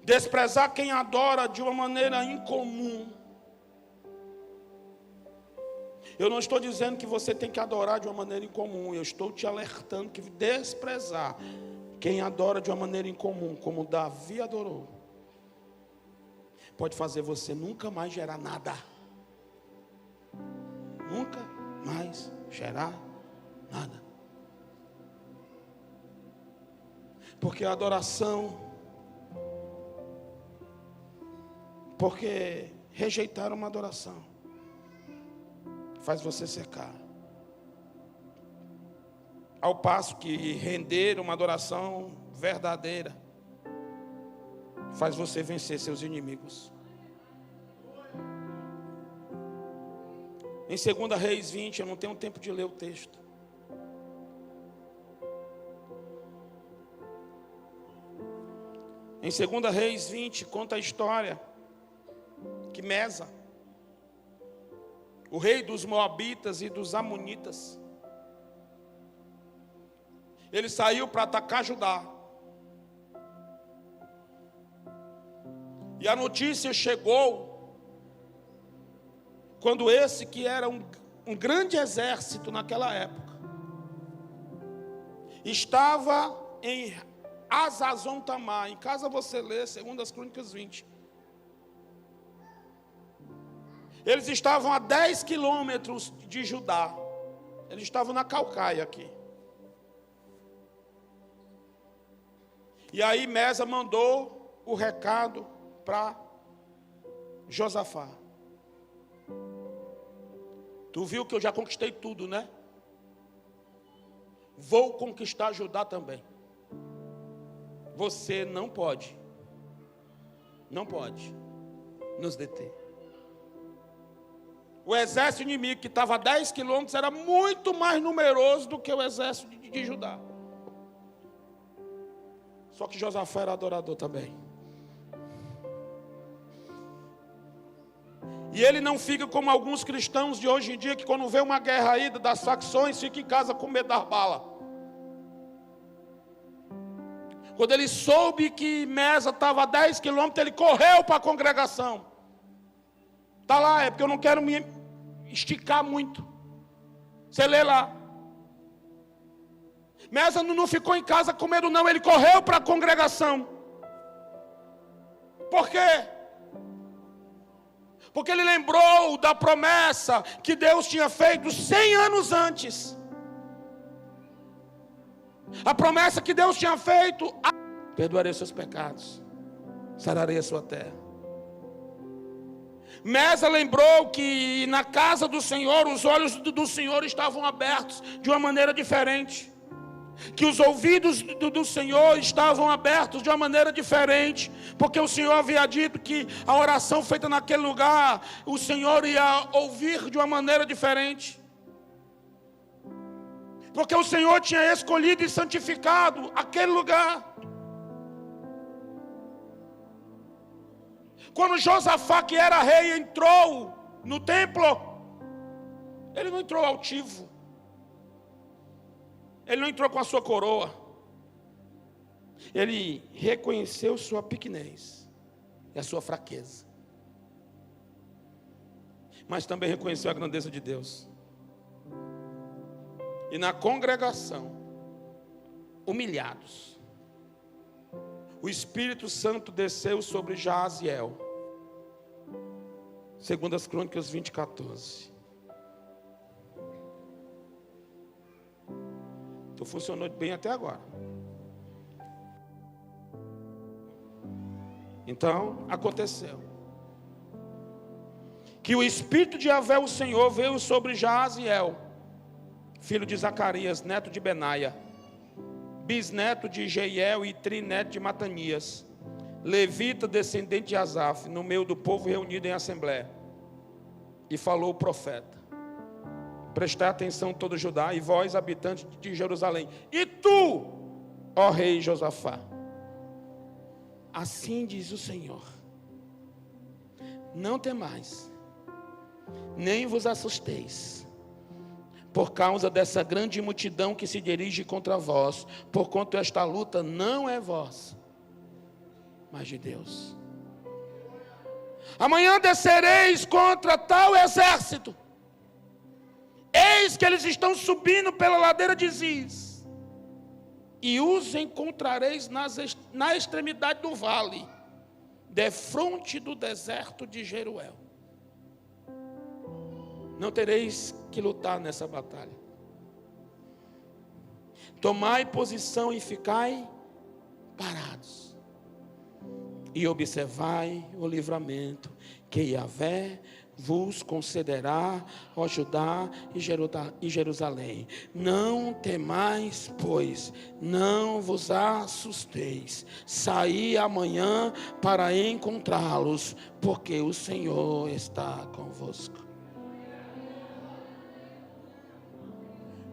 Desprezar quem adora de uma maneira incomum. Eu não estou dizendo que você tem que adorar de uma maneira incomum. Eu estou te alertando que desprezar quem adora de uma maneira incomum, como Davi adorou, pode fazer você nunca mais gerar nada. Nunca mais gerar nada. Porque a adoração, porque rejeitar uma adoração faz você secar. Ao passo que render uma adoração verdadeira faz você vencer seus inimigos. Em 2 Reis 20, eu não tenho tempo de ler o texto. Em 2 Reis 20, conta a história que Mesa, o rei dos Moabitas e dos Amonitas, ele saiu para atacar Judá. E a notícia chegou quando esse que era um grande exército naquela época estava em Hazazon-Tamar. Em casa você lê 2 Crônicas 20. Eles estavam a 10 quilômetros de Judá. Eles estavam na Calcaia aqui. E aí Mesa mandou o recado para Josafá. Tu viu que eu já conquistei tudo, né? Vou conquistar Judá também. Você não pode nos deter. O exército inimigo que estava a 10 quilômetros era muito mais numeroso do que o exército de Judá. Só que Josafá era adorador também. E ele não fica como alguns cristãos de hoje em dia, que quando vê uma guerra aí das facções, fica em casa com medo das balas. Quando ele soube que Mesa estava a 10 quilômetros, ele correu para a congregação. Está lá, é porque eu não quero me esticar muito. Você lê lá. Mesa não ficou em casa com medo não, ele correu para a congregação. Por quê? Porque ele lembrou da promessa que Deus tinha feito 100 anos antes. A promessa que Deus tinha feito: perdoarei seus pecados, sararei a sua terra. Mesa lembrou que na casa do Senhor, os olhos do Senhor estavam abertos de uma maneira diferente. que os ouvidos do Senhor estavam abertos de uma maneira diferente, porque o Senhor havia dito que a oração feita naquele lugar, o Senhor ia ouvir de uma maneira diferente. Porque o Senhor tinha escolhido e santificado aquele lugar. Quando Josafá, que era rei, entrou no templo, ele não entrou altivo. Ele não entrou com a sua coroa. Ele reconheceu sua pequenez e a sua fraqueza. Mas também reconheceu a grandeza de Deus. E na congregação, humilhados, o Espírito Santo desceu sobre Jaziel. Segundo as Crônicas 20:14. Então funcionou bem até agora. Então aconteceu que o Espírito de Yahvé, o Senhor, veio sobre Jaziel, filho de Zacarias, neto de Benaia, bisneto de Jeiel e trineto de Matanias, levita, descendente de Asaf, no meio do povo reunido em assembléia. E falou o profeta: prestai atenção todo Judá e vós, habitantes de Jerusalém, e tu, ó rei Josafá, assim diz o Senhor: não temais, nem vos assusteis, por causa dessa grande multidão que se dirige contra vós, porquanto esta luta não é vossa, mas de Deus. Amanhã descereis contra tal exército. Eis que eles estão subindo pela ladeira de Ziz, e os encontrareis na extremidade do vale, defronte do deserto de Jeruel. Não tereis que lutar nessa batalha. Tomai posição e ficai parados, e observai o livramento que Yahvé vos concederá, ó Judá e Jerusalém. Não temais, pois, não vos assusteis. Saí amanhã para encontrá-los, porque o Senhor está convosco.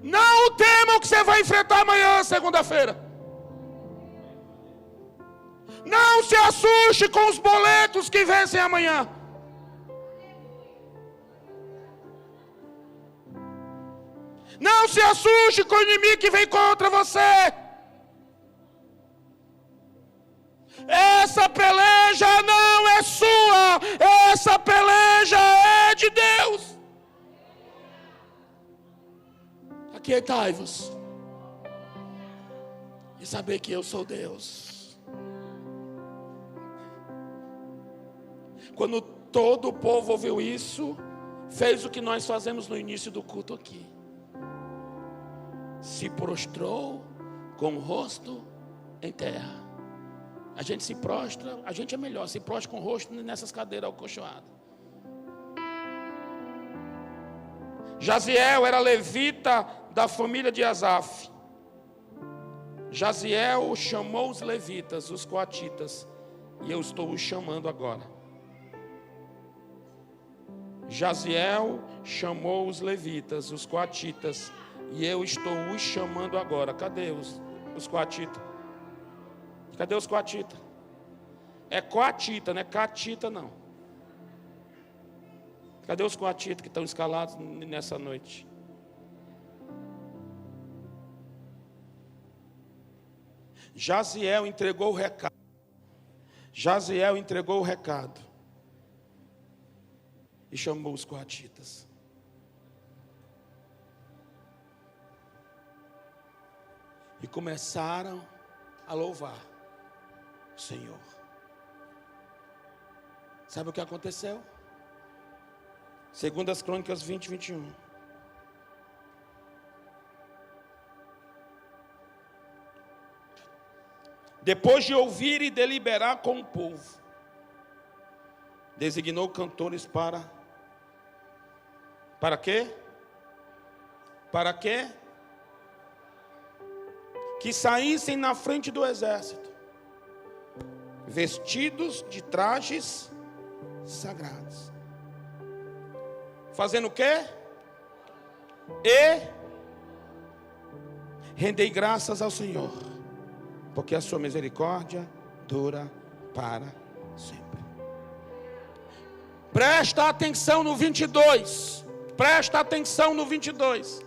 Não temam que você vai enfrentar amanhã, segunda-feira. Não se assuste com os boletos que vencem amanhã. Não se assuste com o inimigo que vem contra você. Essa peleja não é sua. Essa peleja é de Deus. Aquietai-vos e saber que eu sou Deus. Quando todo o povo ouviu isso, fez o que nós fazemos no início do culto aqui. Se prostrou com o rosto em terra. A gente se prostra, a gente é melhor, se prostra com o rosto nessas cadeiras acolchoadas. Jaziel era levita da família de Asaf. Jaziel chamou os levitas, os coatitas, e eu estou os chamando agora. Jaziel chamou os levitas, os coatitas, e eu estou os chamando agora. Cadê os coatitas? Cadê os coatitas? É coatita, não é catita não. Cadê os coatitas que estão escalados nessa noite? Jaziel entregou o recado. Jaziel entregou o recado. E chamou os coatitas. E começaram a louvar o Senhor. Sabe o que aconteceu? Segundo as Crônicas 20:21. Depois de ouvir e deliberar com o povo, designou cantores para quê? Para quê? que saíssem na frente do exército, vestidos de trajes sagrados. Fazendo o quê? E rendei graças ao Senhor, porque a sua misericórdia dura para sempre. Presta atenção no 22. Presta atenção no 22.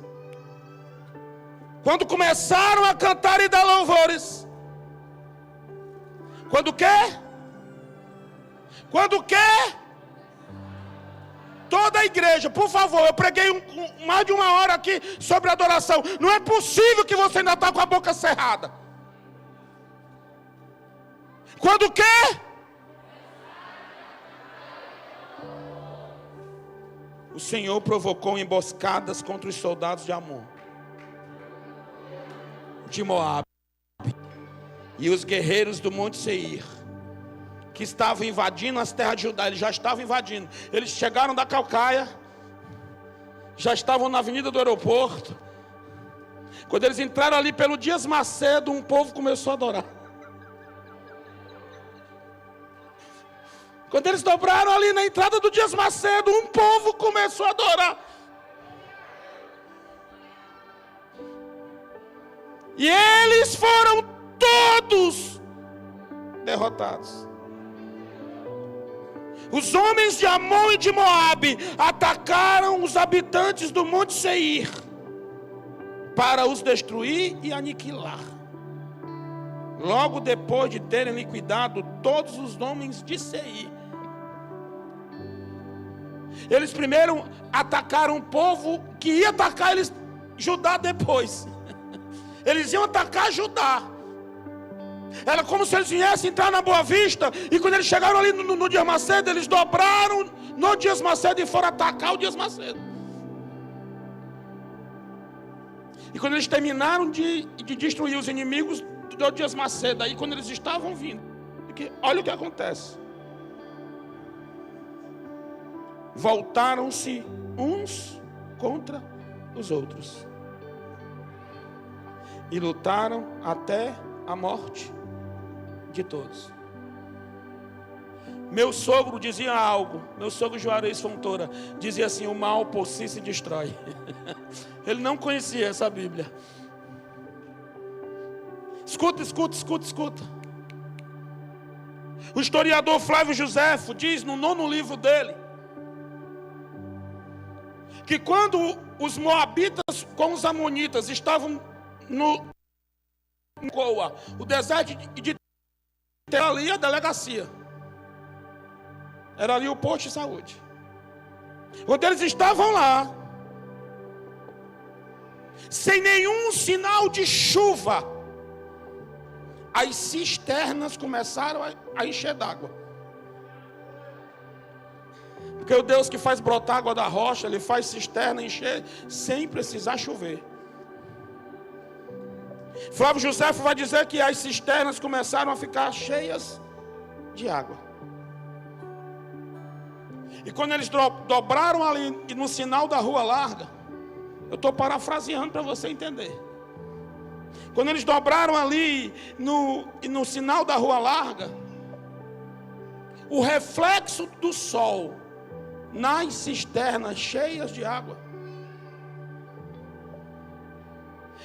Quando começaram a cantar e dar louvores. Quando quê? Quando quê? Toda a igreja, por favor, eu preguei mais de 1 hora aqui sobre adoração. Não é possível que você ainda está com a boca cerrada. Quando quê? O Senhor provocou emboscadas contra os soldados de Amon, de Moabe e os guerreiros do Monte Seir, que estavam invadindo as terras de Judá. Eles já estavam invadindo. Eles chegaram da Calcaia, já estavam na avenida do aeroporto. Quando eles entraram ali pelo Dias Macedo, um povo começou a adorar. Quando eles dobraram ali na entrada do Dias Macedo, um povo começou a adorar. E eles foram todos derrotados. Os homens de Amon e de Moabe atacaram os habitantes do Monte Seir para os destruir e aniquilar. Logo depois de terem liquidado todos os homens de Seir, eles primeiro atacaram um povo que ia atacar eles, Judá depois. Eles iam atacar Judá. Era como se eles viessem entrar na Boa Vista. E quando eles chegaram ali no Dias Macedo, eles dobraram no Dias Macedo e foram atacar o Dias Macedo. E quando eles terminaram de destruir os inimigos do Dias Macedo, aí quando eles estavam vindo, porque olha o que acontece. Voltaram-se uns contra os outros e lutaram até a morte de todos. Meu sogro dizia algo. Meu sogro Juarez Fontoura dizia assim: o mal por si se destrói. Ele não conhecia essa Bíblia. Escuta. O historiador Flávio Joséfo diz no 9º livro dele que quando os moabitas com os amonitas estavam no Coa, o deserto de era ali a delegacia, era ali o posto de saúde. Quando eles estavam lá, sem nenhum sinal de chuva, as cisternas começaram a encher d'água. Porque o Deus que faz brotar água da rocha, Ele faz cisterna encher sem precisar chover. Flávio Joséfo vai dizer que as cisternas começaram a ficar cheias de água. E quando eles dobraram ali no sinal da Rua Larga, eu estou parafraseando para você entender. Quando eles dobraram ali no sinal da Rua Larga, o reflexo do sol nas cisternas cheias de água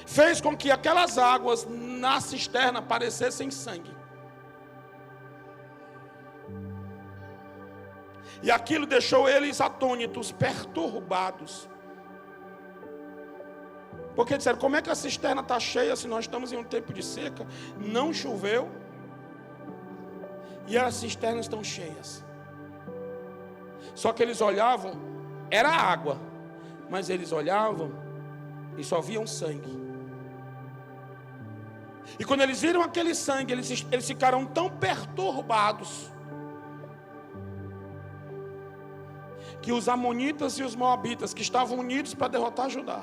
fez com que aquelas águas na cisterna parecessem sangue. E aquilo deixou eles atônitos, perturbados. Porque disseram: como é que a cisterna está cheia se nós estamos em um tempo de seca? Não choveu e as cisternas estão cheias. Só que eles olhavam, era água, mas eles olhavam e só viam sangue. E quando eles viram aquele sangue, eles ficaram tão perturbados que os amonitas e os moabitas, que estavam unidos para derrotar Judá,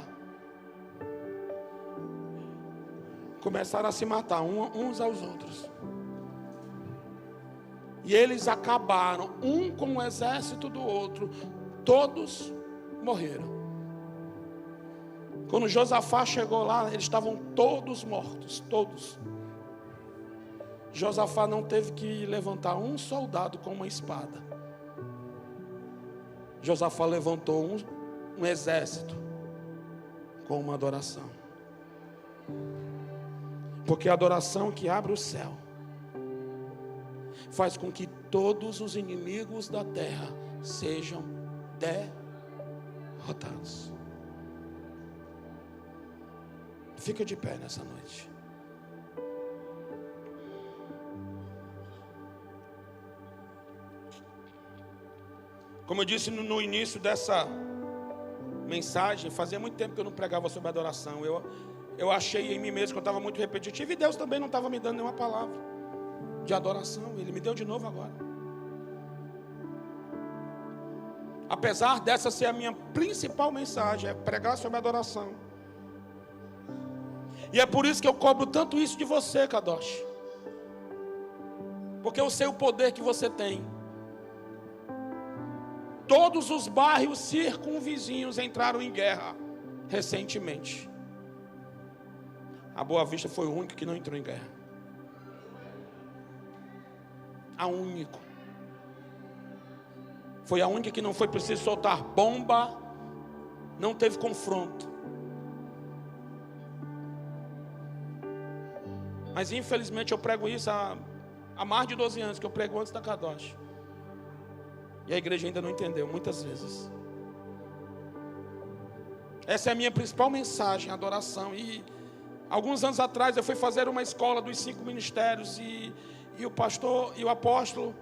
começaram a se matar uns aos outros. E eles acabaram, um com o exército do outro. Todos morreram. Quando Josafá chegou lá, eles estavam todos mortos, todos. Josafá não teve que levantar um soldado com uma espada. Josafá levantou um exército com uma adoração. Porque a adoração que abre o céu faz com que todos os inimigos da terra sejam derrotados. Fica de pé nessa noite. Como eu disse no início dessa mensagem, fazia muito tempo que eu não pregava sobre adoração. Eu achei em mim mesmo que eu estava muito repetitivo, e Deus também não estava me dando nenhuma palavra de adoração. Ele me deu de novo agora. Apesar dessa ser a minha principal mensagem, é pregar sobre adoração. E é por isso que eu cobro tanto isso de você, Kadosh. Porque eu sei o poder que você tem. Todos os bairros circunvizinhos entraram em guerra recentemente. A Boa Vista foi o único que não entrou em guerra. A único. Foi a única que não foi preciso soltar bomba, não teve confronto. Mas infelizmente eu prego isso há mais de 12 anos, que eu prego antes da Kadosh. E a igreja ainda não entendeu, muitas vezes. Essa é a minha principal mensagem, adoração. E alguns anos atrás eu fui fazer uma escola dos 5 ministérios. E o pastor e o apóstolo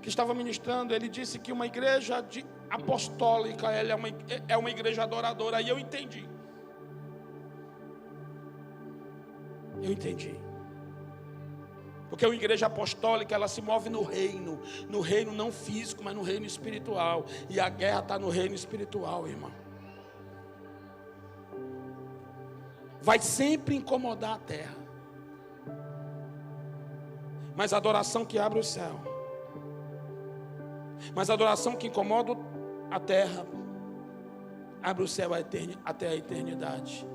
que estava ministrando, ele disse que uma igreja apostólica, ela é uma igreja adoradora. E eu entendi. Eu entendi. Porque a igreja apostólica, ela se move no reino não físico, mas no reino espiritual. E a guerra está no reino espiritual, irmão. Vai sempre incomodar a terra. Mas a adoração que abre o céu. Mas a adoração que incomoda a terra, abre o céu até a eternidade.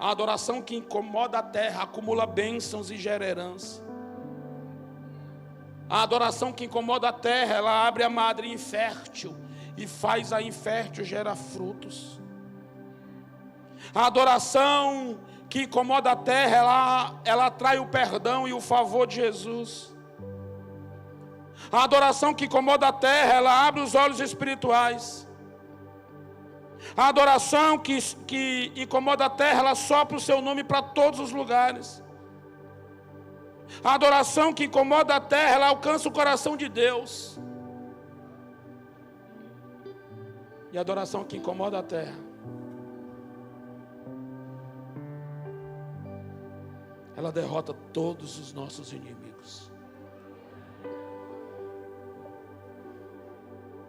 A adoração que incomoda a terra acumula bênçãos e gera herança. A adoração que incomoda a terra, ela abre a madre infértil e faz a infértil gerar frutos. A adoração que incomoda a terra, ela atrai o perdão e o favor de Jesus. A adoração que incomoda a terra, ela abre os olhos espirituais. A adoração que incomoda a terra, ela sopra o seu nome para todos os lugares. A adoração que incomoda a terra, ela alcança o coração de Deus. E a adoração que incomoda a terra, ela derrota todos os nossos inimigos.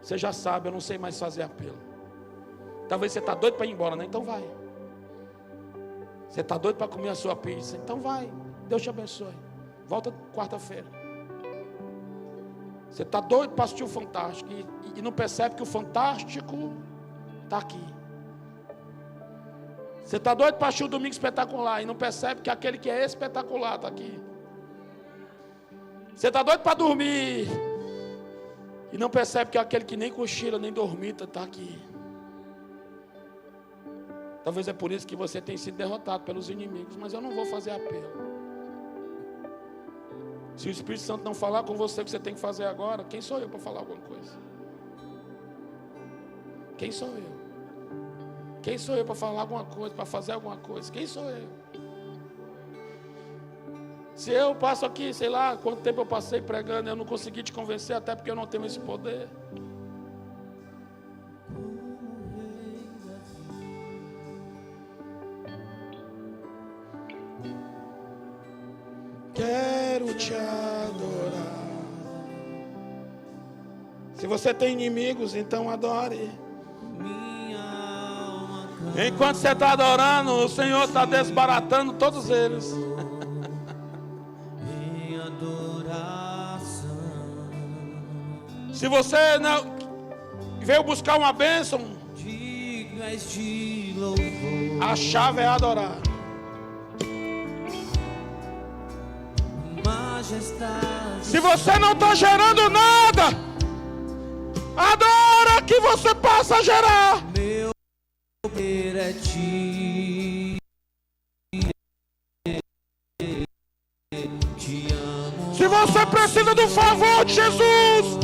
Você já sabe, eu não sei mais fazer apelo. Talvez você está doido para ir embora, né? Então vai. Você está doido para comer a sua pizza? Então vai. Deus te abençoe. Volta quarta-feira. Você está doido para assistir o Fantástico e não percebe que o Fantástico está aqui. Você está doido para assistir o Domingo Espetacular e não percebe que aquele que é espetacular está aqui. Você está doido para dormir e não percebe que aquele que nem cochila, nem dormita está aqui. Talvez é por isso que você tem sido derrotado pelos inimigos, mas eu não vou fazer apelo. Se o Espírito Santo não falar com você o que você tem que fazer agora, quem sou eu para falar alguma coisa? Quem sou eu? Quem sou eu para falar alguma coisa, para fazer alguma coisa? Quem sou eu? Se eu passo aqui, sei lá, quanto tempo eu passei pregando, eu não consegui te convencer, até porque eu não tenho esse poder. Quero te adorar. Se você tem inimigos, então adore. Enquanto você está adorando, o Senhor está desbaratando todos eles. Se você não veio buscar uma bênção, louvor. A chave é adorar. Majestade. Se você não está gerando nada, adora que você passa a gerar. Meu poder é ti. Se você precisa do favor de Jesus,